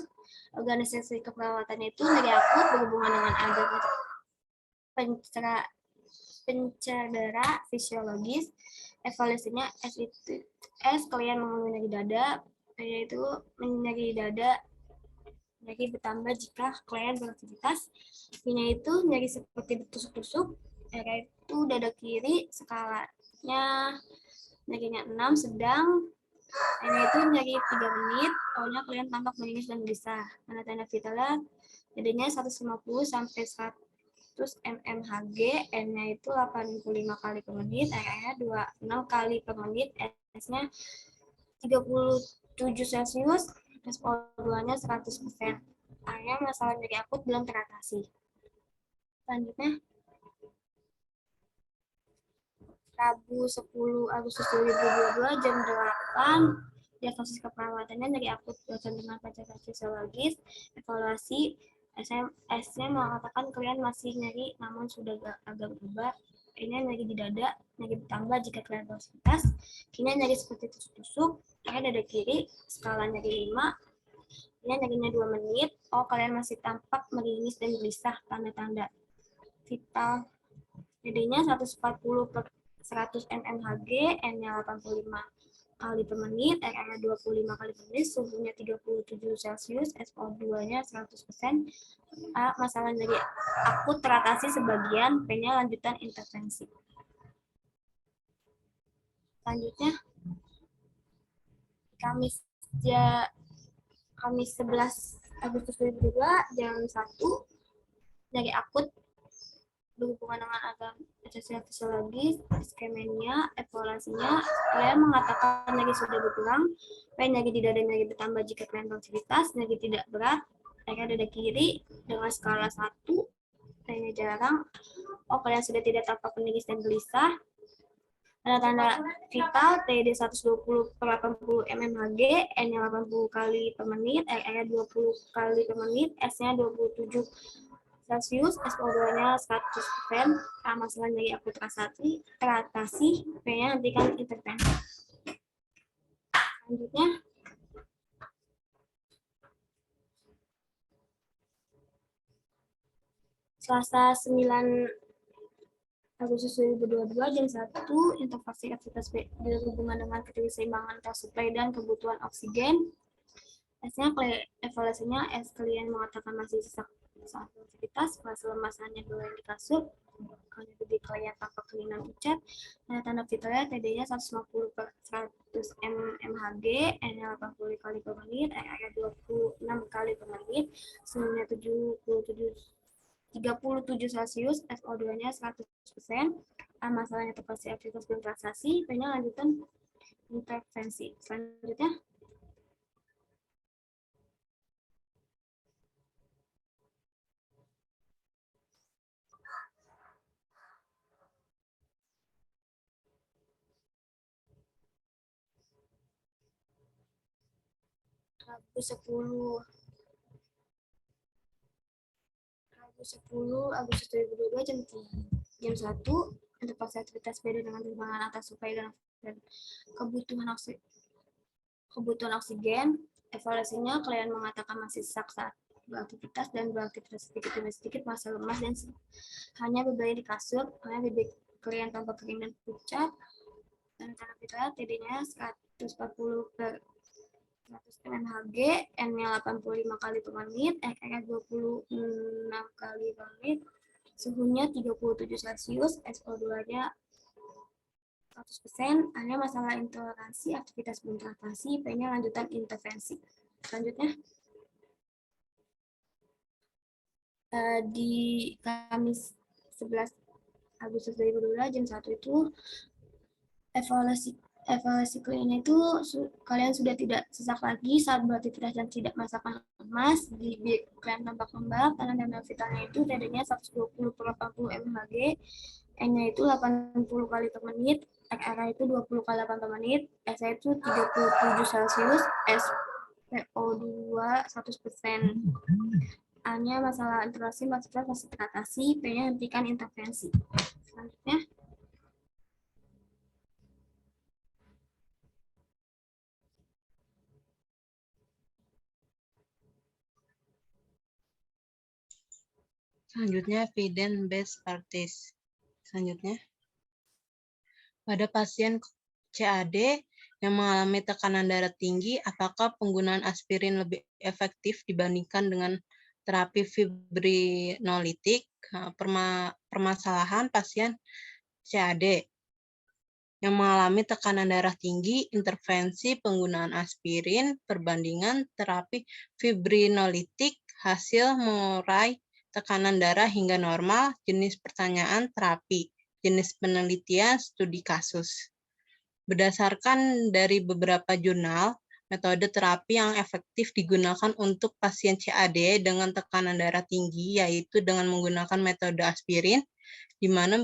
Organisasi keperawatannya itu dari akut berhubungan dengan agar pencedera fisiologis. Evaluasinya S klien mengalami nyeri dada, yaitu nyeri dada nyeri bertambah jika klien beraktivitas. P-nya itu nyeri seperti ditusuk-tusuk, R itu dada kiri, skalanya nyerinya 6 sedang, N-nya itu nyeri 3 menit, O-nya klien tampak menangis dan gelisah. Tanda-tanda vitalnya dadanya 150 sampai 100 mmHg, N-nya itu 85 kali per menit, R-nya 26 kali per menit, S-nya 37 Celcius, SPO2-nya 100%. Akhirnya masalah nyeri akut belum teratasi. Selanjutnya, Rabu 10 Agustus 2022 jam 8, diagnosis keperawatannya nyeri akut bosan dengan pencerahan fisiologis. Evaluasi, S-nya mengatakan klien masih nyeri namun sudah agak berubah. Ini nyeri di dada, nyeri bertambah jika klien beraktivitas. Kini nyeri seperti tusuk-tusuk, dada kiri, skala nyeri 5, ini nyerinya 2 menit. Oh, kalian masih tampak meringis dan gelisah, tanda-tanda vital. Jadinya 140 per 100 mmHg, N-nya 85 kali per menit, R-nya 25 kali per menit, suhunya 37 Celcius, SO2-nya 100%. A, masalah nyeri akut teratasi sebagian, P-nya lanjutan intervensi. Selanjutnya, Kamis 11 Agustus 2022 jam 1, nyeri akut berhubungan dengan agam fisiologis, iskemia, evaluasinya, klien mengatakan nyeri sudah berkurang, nyeri di dada nyeri bertambah jika klien beraktivitas, nyeri tidak berat, nyeri dada kiri dengan skala 1, nyeri jarang, oh kalian sudah tidak tampak menangis dan gelisah, Tanda-tanda vital TD 120/80 mmHg, N-nya 80 kali per menit, R-nya 20 kali per menit, S-nya 27 Celsius, SO2-nya 100%, masalah dari akut teratasi, P-nya hentikan intervensi. Selanjutnya, Selasa 9 Agustus 2022 jam 1, interfaksi aktivitas berhubungan dengan keseimbangan antara suplai dan kebutuhan oksigen. S-nya evaluasinya, S kalian mengatakan masih sesak saat aktivitas, fase lemasannya dulu yang di kasur, kalau di kalian tanpa kelainan pucat, tanda vitalnya TD-nya 150/100 mmHg, N-nya 80 kali per menit, R-nya 26 kali per menit, suhunya 37 Celsius, SO2-nya 100%, masalahnya terpaksa aktivitas belum transaksi, P-nya lanjutan intervensi. Selanjutnya, Rabu 10 Agustus 2022 jam 1, interfaksi aktivitas beda dengan timbangan atas supaya dan kebutuhan oksigen. Evaluasinya, kalian mengatakan masih sesak saat beraktivitas dan beraktivitas sedikit demi sedikit, masa lemas dan hanya berbaring di kasur, hanya bibir kalian tanpa kering dan pucat, dan tanda vitalnya TD-nya 140/100 mmHg, N-nya 85 kali per menit, R-nya 26 kali per menit, suhunya 37 Celsius, SO2-nya 100%, hanya masalah intoleransi, aktivitas belum teratasi, P-nya lanjutan intervensi. Selanjutnya, di Kamis 11 Agustus 2022 jam 1 itu evaluasi kliennya itu kalian sudah tidak sesak lagi saat beraktivitas dan tidak merasakan lemas, di kalian tampak lembab, tanda vitalnya itu TD-nya 120/80 mmHg, N-nya itu 80 kali per menit, R-nya itu 20 kali 8 per menit, S-nya itu 37 Celsius, SPO2 100%. A-nya masalah interaksi masih teratasi, P-nya hentikan intervensi. Selanjutnya, evidence-based practice. Selanjutnya, pada pasien CAD yang mengalami tekanan darah tinggi, apakah penggunaan aspirin lebih efektif dibandingkan dengan terapi fibrinolitik? Permasalahan pasien CAD yang mengalami tekanan darah tinggi, intervensi penggunaan aspirin, perbandingan terapi fibrinolitik, hasil mengurai tekanan darah hingga normal, jenis pertanyaan terapi, jenis penelitian, studi kasus. Berdasarkan dari beberapa jurnal, metode terapi yang efektif digunakan untuk pasien CAD dengan tekanan darah tinggi yaitu dengan menggunakan metode aspirin, di mana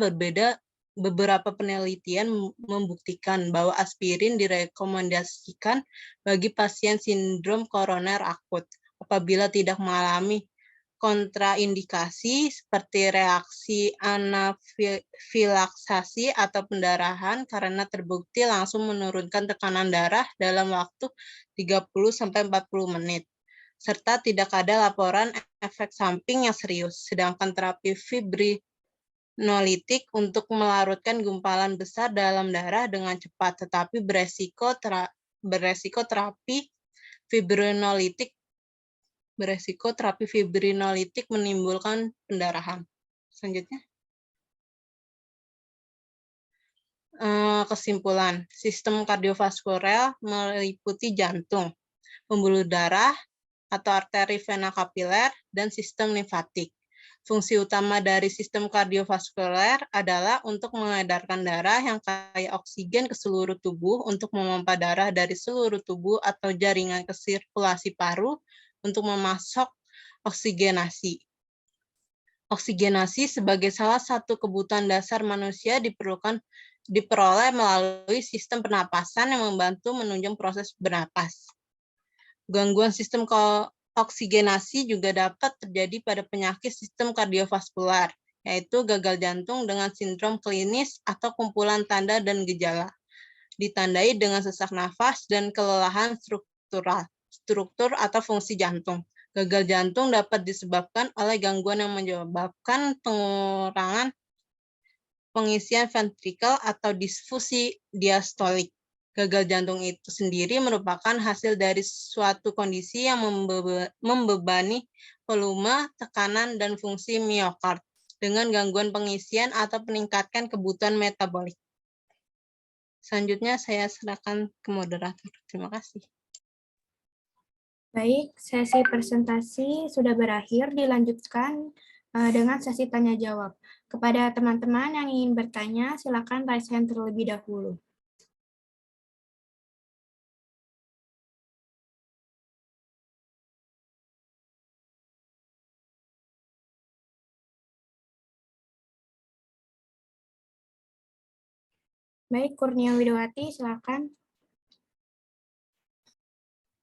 beberapa penelitian membuktikan bahwa aspirin direkomendasikan bagi pasien sindrom koroner akut apabila tidak mengalami kontraindikasi seperti reaksi anafilaksasi atau pendarahan karena terbukti langsung menurunkan tekanan darah dalam waktu 30-40 menit, serta tidak ada laporan efek samping yang serius. Sedangkan terapi fibrinolitik untuk melarutkan gumpalan besar dalam darah dengan cepat, tetapi beresiko terapi fibrinolitik menimbulkan pendarahan. Selanjutnya, kesimpulan, sistem kardiovaskuler meliputi jantung, pembuluh darah atau arteri vena kapiler, dan sistem limfatik. Fungsi utama dari sistem kardiovaskuler adalah untuk mengedarkan darah yang kaya oksigen ke seluruh tubuh, untuk memompa darah dari seluruh tubuh atau jaringan ke sirkulasi paru, untuk memasok oksigenasi. Oksigenasi sebagai salah satu kebutuhan dasar manusia diperlukan diperoleh melalui sistem pernapasan yang membantu menunjang proses bernapas. Gangguan sistem oksigenasi juga dapat terjadi pada penyakit sistem kardiovaskular, yaitu gagal jantung dengan sindrom klinis atau kumpulan tanda dan gejala, ditandai dengan sesak nafas dan kelelahan struktur atau fungsi jantung. Gagal jantung dapat disebabkan oleh gangguan yang menyebabkan pengurangan pengisian ventrikel atau disfusi diastolik. Gagal jantung itu sendiri merupakan hasil dari suatu kondisi yang membebani volume, tekanan, dan fungsi miokard dengan gangguan pengisian atau meningkatkan kebutuhan metabolik. Selanjutnya saya serahkan ke moderator. Terima kasih. Baik, sesi presentasi sudah berakhir, dilanjutkan dengan sesi tanya jawab. Kepada teman-teman yang ingin bertanya, silakan raise hand terlebih dahulu. Baik, Kurnia Widowati, silakan.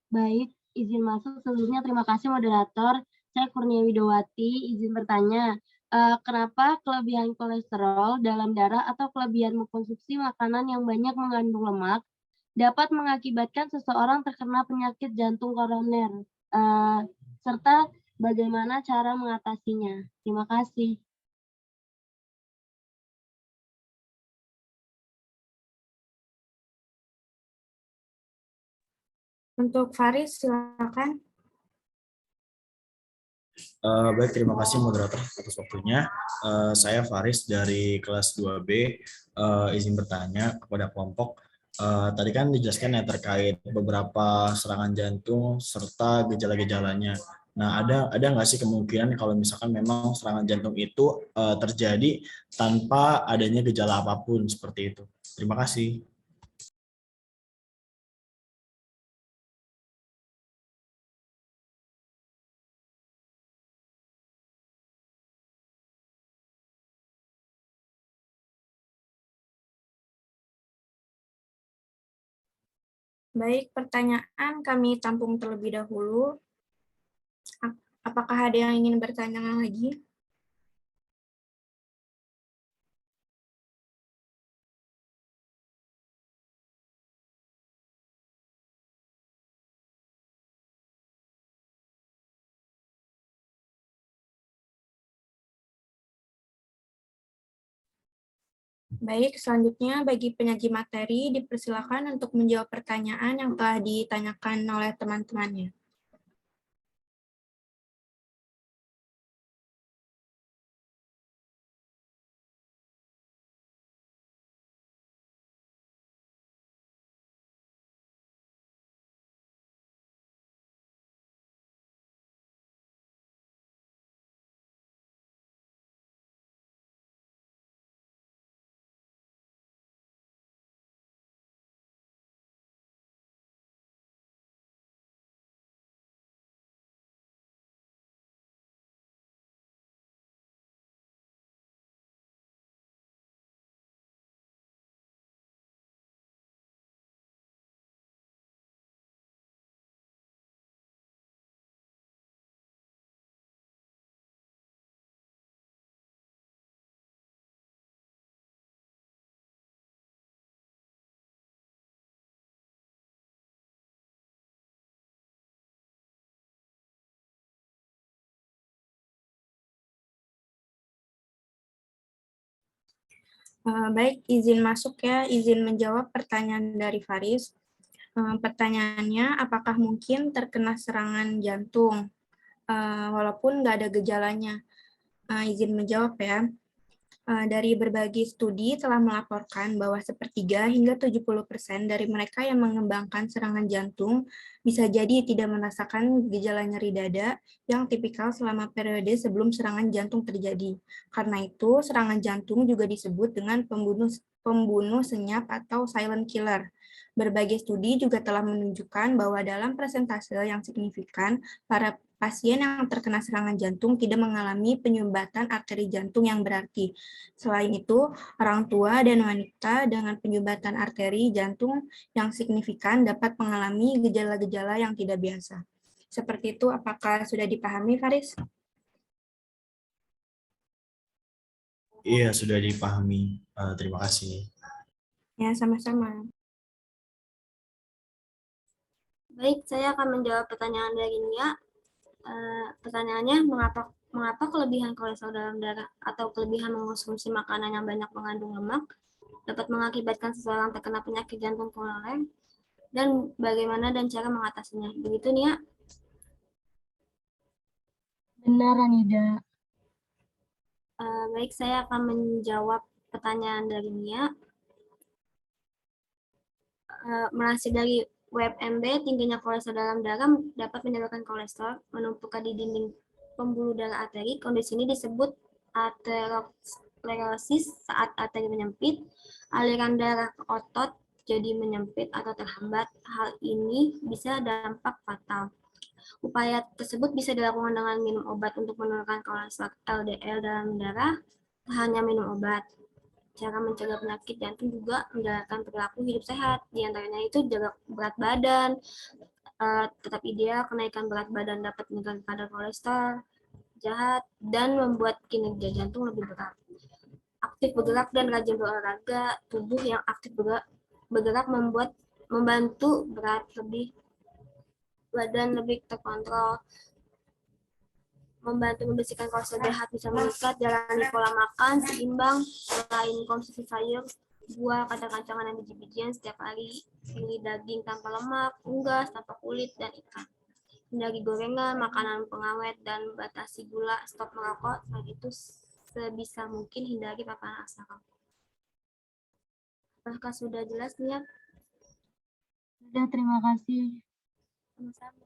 Baik, izin masuk. Sebelumnya terima kasih moderator. Saya Kurnia Widowati, izin bertanya. Kenapa kelebihan kolesterol dalam darah atau kelebihan mengkonsumsi makanan yang banyak mengandung lemak dapat mengakibatkan seseorang terkena penyakit jantung koroner? Serta bagaimana cara mengatasinya? Terima kasih. Untuk Faris, silakan. Baik, terima kasih moderator atas waktunya. Saya Faris dari kelas 2B, izin bertanya kepada kelompok. Tadi kan dijelaskan ya terkait beberapa serangan jantung serta gejala-gejalanya. Nah, ada nggak sih kemungkinan kalau misalkan memang serangan jantung itu terjadi tanpa adanya gejala apapun seperti itu? Terima kasih. Baik, pertanyaan kami tampung terlebih dahulu. Apakah ada yang ingin bertanya lagi? Baik, selanjutnya bagi penyaji materi dipersilakan untuk menjawab pertanyaan yang telah ditanyakan oleh teman-temannya. Baik, izin masuk ya, izin menjawab pertanyaan dari Faris. Pertanyaannya, apakah mungkin terkena serangan jantung walaupun nggak ada gejalanya? Izin menjawab ya. Dari berbagai studi telah melaporkan bahwa 1/3 hingga 70% dari mereka yang mengembangkan serangan jantung bisa jadi tidak merasakan gejala nyeri dada yang tipikal selama periode sebelum serangan jantung terjadi. Karena itu, serangan jantung juga disebut dengan pembunuh pembunuh senyap atau silent killer. Berbagai studi juga telah menunjukkan bahwa dalam persentase yang signifikan, para pasien yang terkena serangan jantung tidak mengalami penyumbatan arteri jantung yang berarti. Selain itu, orang tua dan wanita dengan penyumbatan arteri jantung yang signifikan dapat mengalami gejala-gejala yang tidak biasa. Seperti itu, apakah sudah dipahami, Faris? Iya, sudah dipahami. Terima kasih. Ya, sama-sama. Baik, saya akan menjawab pertanyaan dari Nia. Pertanyaannya, mengapa kelebihan kolesterol dalam darah atau kelebihan mengonsumsi makanan yang banyak mengandung lemak dapat mengakibatkan seseorang terkena penyakit jantung koroner, dan bagaimana dan cara mengatasinya? Begitu, Nia? Benar, Anida. Baik, saya akan menjawab pertanyaan dari Nia. Melansir dari WebMD, tingginya kolesterol dalam darah dapat menyebabkan kolesterol menumpuk di dinding pembuluh darah arteri. Kondisi ini disebut aterosklerosis. Saat arteri menyempit, aliran darah ke otot jadi menyempit atau terhambat. Hal ini bisa dampak fatal. Upaya tersebut bisa dilakukan dengan minum obat untuk menurunkan kolesterol LDL dalam darah, hanya minum obat. Cara mencegah penyakit jantung juga menjalankan perilaku hidup sehat. Di antaranya itu jaga berat badan, tetap ideal. Kenaikan berat badan dapat menurunkan kadar kolesterol jahat dan membuat kinerja jantung lebih berat. Aktif bergerak dan rajin berolahraga. Tubuh yang aktif bergerak membantu badan lebih terkontrol, membantu membersihkan kolesterol jahat, bisa meningkat. Jalani pola makan seimbang, selain konsumsi sayur, buah, kacang-kacangan, dan biji-bijian setiap hari. Pilih daging tanpa lemak, unggas, tanpa kulit, dan ikan. Hindari gorengan, makanan pengawet, dan batasi gula. Stop merokok. Selain itu, sebisa mungkin hindari paparan asam. Apakah sudah jelas, Nia? Sudah, terima kasih. Sama-sama.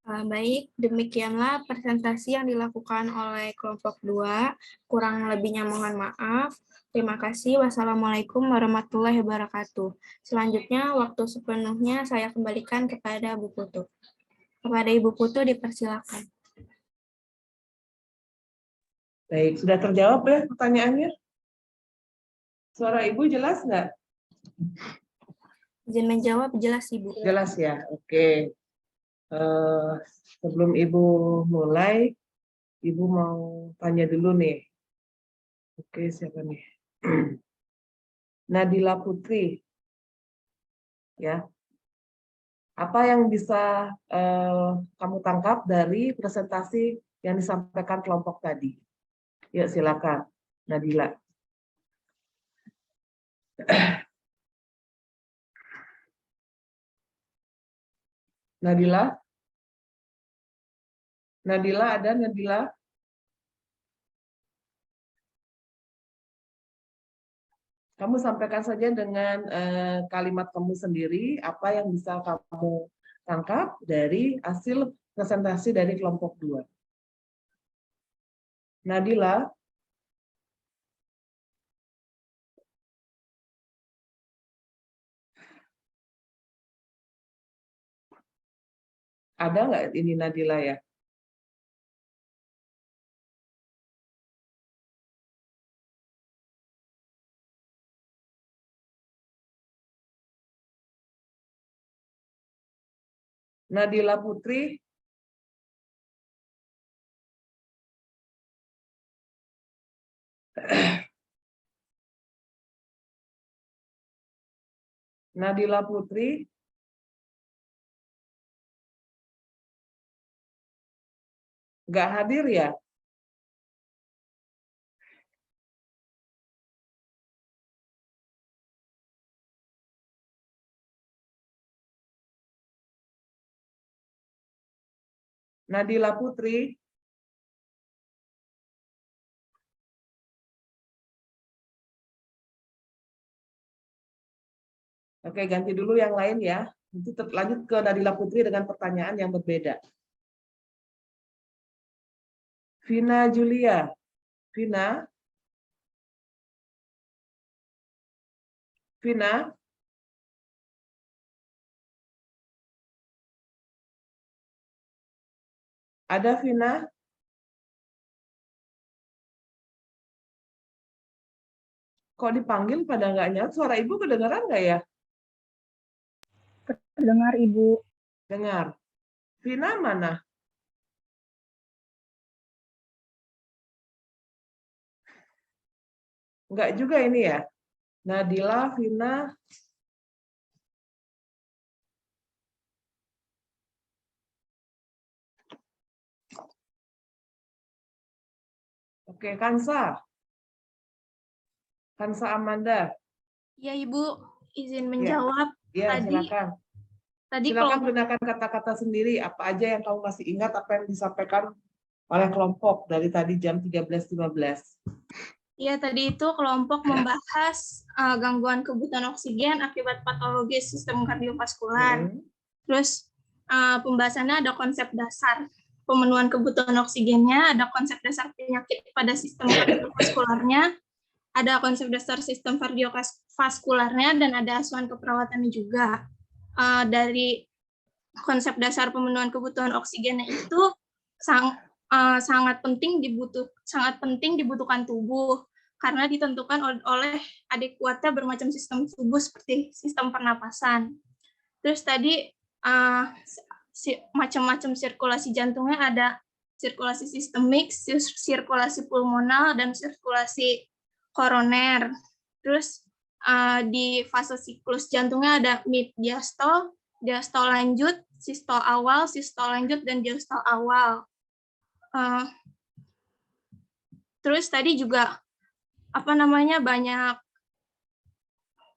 Baik, demikianlah presentasi yang dilakukan oleh kelompok 2. Kurang lebihnya mohon maaf. Terima kasih. Wassalamualaikum warahmatullahi wabarakatuh. Selanjutnya, waktu sepenuhnya saya kembalikan kepada Bu Putu. Kepada Ibu Putu dipersilakan. Baik, sudah terjawab ya pertanyaannya? Suara Ibu jelas nggak? Izin menjawab, jelas Ibu. Jelas ya, oke. Sebelum Ibu mulai, Ibu mau tanya dulu nih. Oke, siapa nih? Nadila Putri. Ya. Apa yang bisa kamu tangkap dari presentasi yang disampaikan kelompok tadi? Ya, silakan, Nadila. Nadila? Nadila, ada Nadila? Kamu sampaikan saja dengan kalimat kamu sendiri apa yang bisa kamu tangkap dari hasil presentasi dari kelompok 2. Nadila? Ada nggak ini Nadila ya? Nadila Putri? Nadila Putri? Nggak hadir ya? Nadila Putri? Oke, ganti dulu yang lain ya. Nanti lanjut ke Nadila Putri dengan pertanyaan yang berbeda. Vina Julia. Vina? Vina? Ada Vina? Kok dipanggil pada nggak nyala? Suara Ibu kedengaran nggak ya? Dengar Ibu. Dengar. Vina mana? Enggak juga ini ya? Nadila, Vina. Oke, Kansa. Kansa Amanda. Ya, Ibu, izin menjawab. Ya, silakan. Tadi Silakan kelompok gunakan kata-kata sendiri. Apa aja yang kamu masih ingat, apa yang disampaikan oleh kelompok dari tadi jam 13.15. Ya, tadi itu kelompok membahas gangguan kebutuhan oksigen akibat patologis sistem kardiovaskular. Terus pembahasannya ada konsep dasar pemenuhan kebutuhan oksigennya, ada konsep dasar penyakit pada sistem kardiovaskularnya, ada konsep dasar sistem kardiovaskularnya, dan ada asuhan keperawatannya juga. Dari konsep dasar pemenuhan kebutuhan oksigennya itu sangat penting dibutuhkan tubuh karena ditentukan oleh adekuatnya bermacam sistem tubuh seperti sistem pernapasan. Terus tadi macam-macam sirkulasi jantungnya ada sirkulasi sistemik, sirkulasi pulmonal, dan sirkulasi koroner. Terus di fase siklus jantungnya ada mid diastol, diastol lanjut, sistol awal, sistol lanjut, dan diastol awal. Terus tadi juga banyak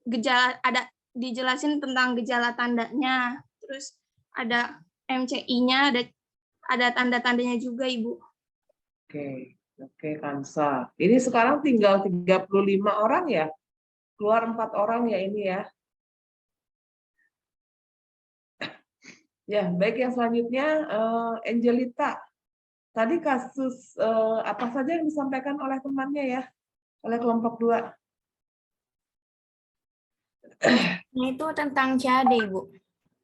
gejala, ada dijelasin tentang gejala tandanya. Terus ada MCI-nya, ada tanda-tandanya juga, Ibu. Oke, Kansa. Ini sekarang tinggal 35 orang ya? Keluar 4 orang ya ini ya? Ya, baik, yang selanjutnya Angelita. Tadi kasus apa saja yang disampaikan oleh temannya ya? Oleh kelompok 2? Nah, itu tentang CAD, Ibu.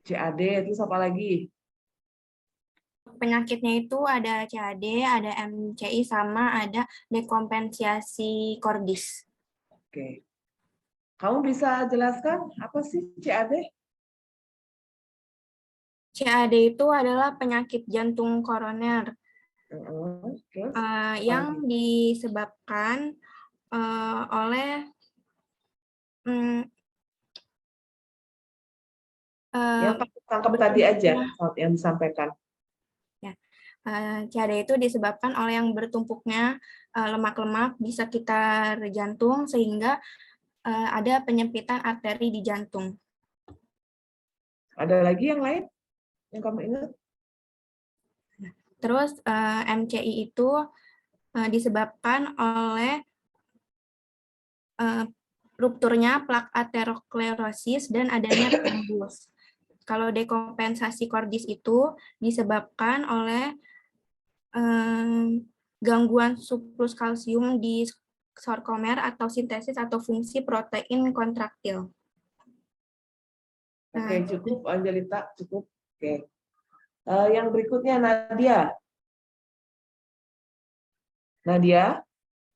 CAD, terus apa lagi? Penyakitnya itu ada CAD, ada MCI, sama ada dekompensasi kordis. Oke. Kamu bisa jelaskan apa sih CAD? CAD itu adalah penyakit jantung koroner yang disebabkan oleh yang kamu tangkap tadi aja yang disampaikan. CAD itu disebabkan oleh yang bertumpuknya lemak-lemak di sekitar jantung sehingga ada penyempitan arteri di jantung. Ada lagi yang lain yang kamu ingat? Terus MCI itu disebabkan oleh rupturnya plak aterosklerosis dan adanya trombus. Kalau dekompensasi kordis itu disebabkan oleh gangguan surplus kalsium di sarkomer atau sintesis atau fungsi protein kontraktil. Oke, cukup Angelita, cukup. Oke. Yang berikutnya Nadia. Nadia?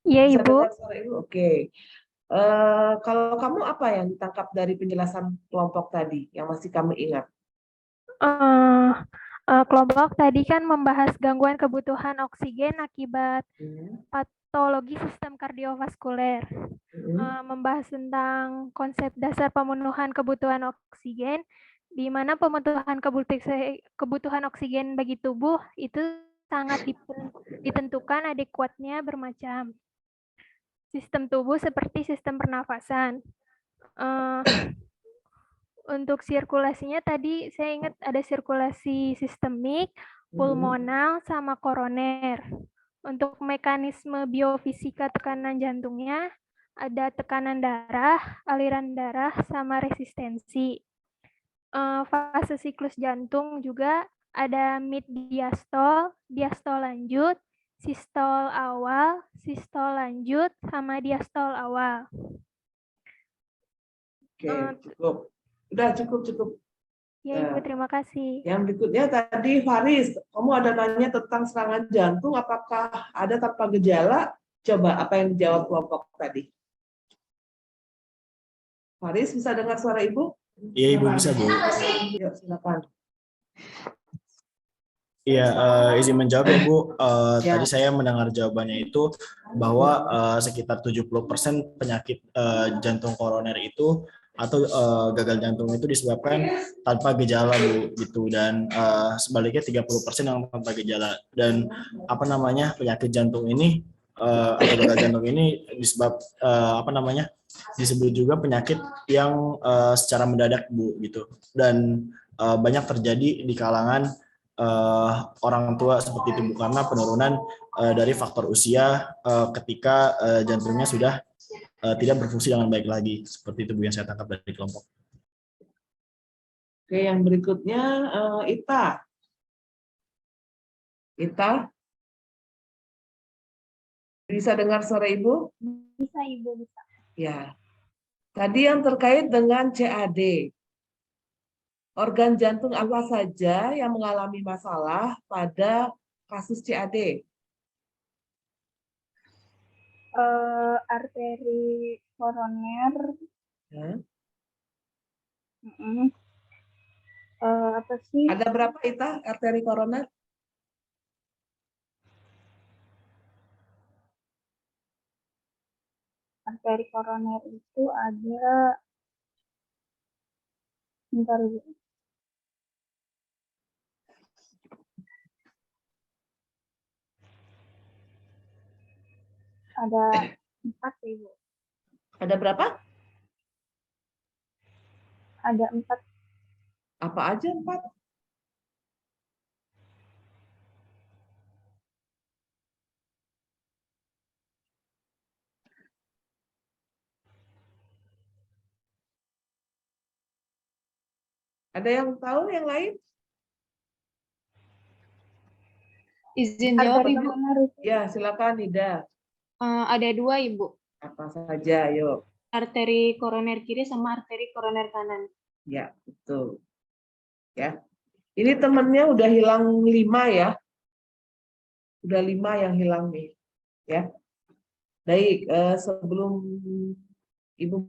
Iya, Ibu. Oke. Kalau kamu apa yang ditangkap dari penjelasan kelompok tadi yang masih kamu ingat? Kelompok tadi kan membahas gangguan kebutuhan oksigen akibat patologi sistem kardiovaskuler. Membahas tentang konsep dasar pemenuhan kebutuhan oksigen, di mana pemenuhan kebutuhan oksigen bagi tubuh itu sangat ditentukan adekuatnya bermacam sistem tubuh seperti sistem pernafasan. Untuk sirkulasinya tadi saya ingat ada sirkulasi sistemik, pulmonal, sama koroner. Untuk mekanisme biofisika tekanan jantungnya ada tekanan darah, aliran darah, sama resistensi. Fase siklus jantung juga ada mid diastol, diastol lanjut, sistol awal, sistol lanjut, sama diastol awal. Oke, cukup. Udah cukup. Ya, Ibu, terima kasih. Yang berikutnya tadi Faris, kamu ada nanya tentang serangan jantung, apakah ada tanpa gejala? Coba apa yang dijawab kelompok tadi? Faris, bisa dengar suara Ibu? Iya, Ibu bisa, Bu. Yuk, silakan. Iya, izin menjawab ya, Bu. Ya. Tadi saya mendengar jawabannya itu bahwa sekitar 70% penyakit jantung koroner itu atau gagal jantung itu disebabkan tanpa gejala, Bu, gitu. Dan sebaliknya 30% yang tanpa gejala. Dan apa namanya, penyakit jantung ini atau gagal jantung ini disebut juga penyakit yang secara mendadak, Bu, gitu. Dan banyak terjadi di kalangan orang tua seperti itu, Bu, karena penurunan dari faktor usia ketika jantungnya sudah tidak berfungsi dengan baik lagi. Seperti itu, Bu, yang saya tangkap dari kelompok. Oke, yang berikutnya Ita. Ita, bisa dengar suara Ibu? Bisa, Ibu, bisa. Ya. Tadi yang terkait dengan CAD. Organ jantung apa saja yang mengalami masalah pada kasus CAD? Arteri koroner. Ya. Apa sih? Ada berapa, Ita, arteri koroner? Arteri koroner itu ada, bentar, Ibu. Ada 4, Ibu. Ada berapa? Ada 4. Apa aja 4? Ada yang tahu yang lain? Izin jawab, Ibu. Ya, silakan, Nida. Ada 2, Ibu. Apa saja, yuk. Arteri koroner kiri sama arteri koroner kanan. Ya, betul. Ya. Ini temennya udah hilang 5 ya. Udah 5 yang hilang nih. Ya. Baik, sebelum Ibu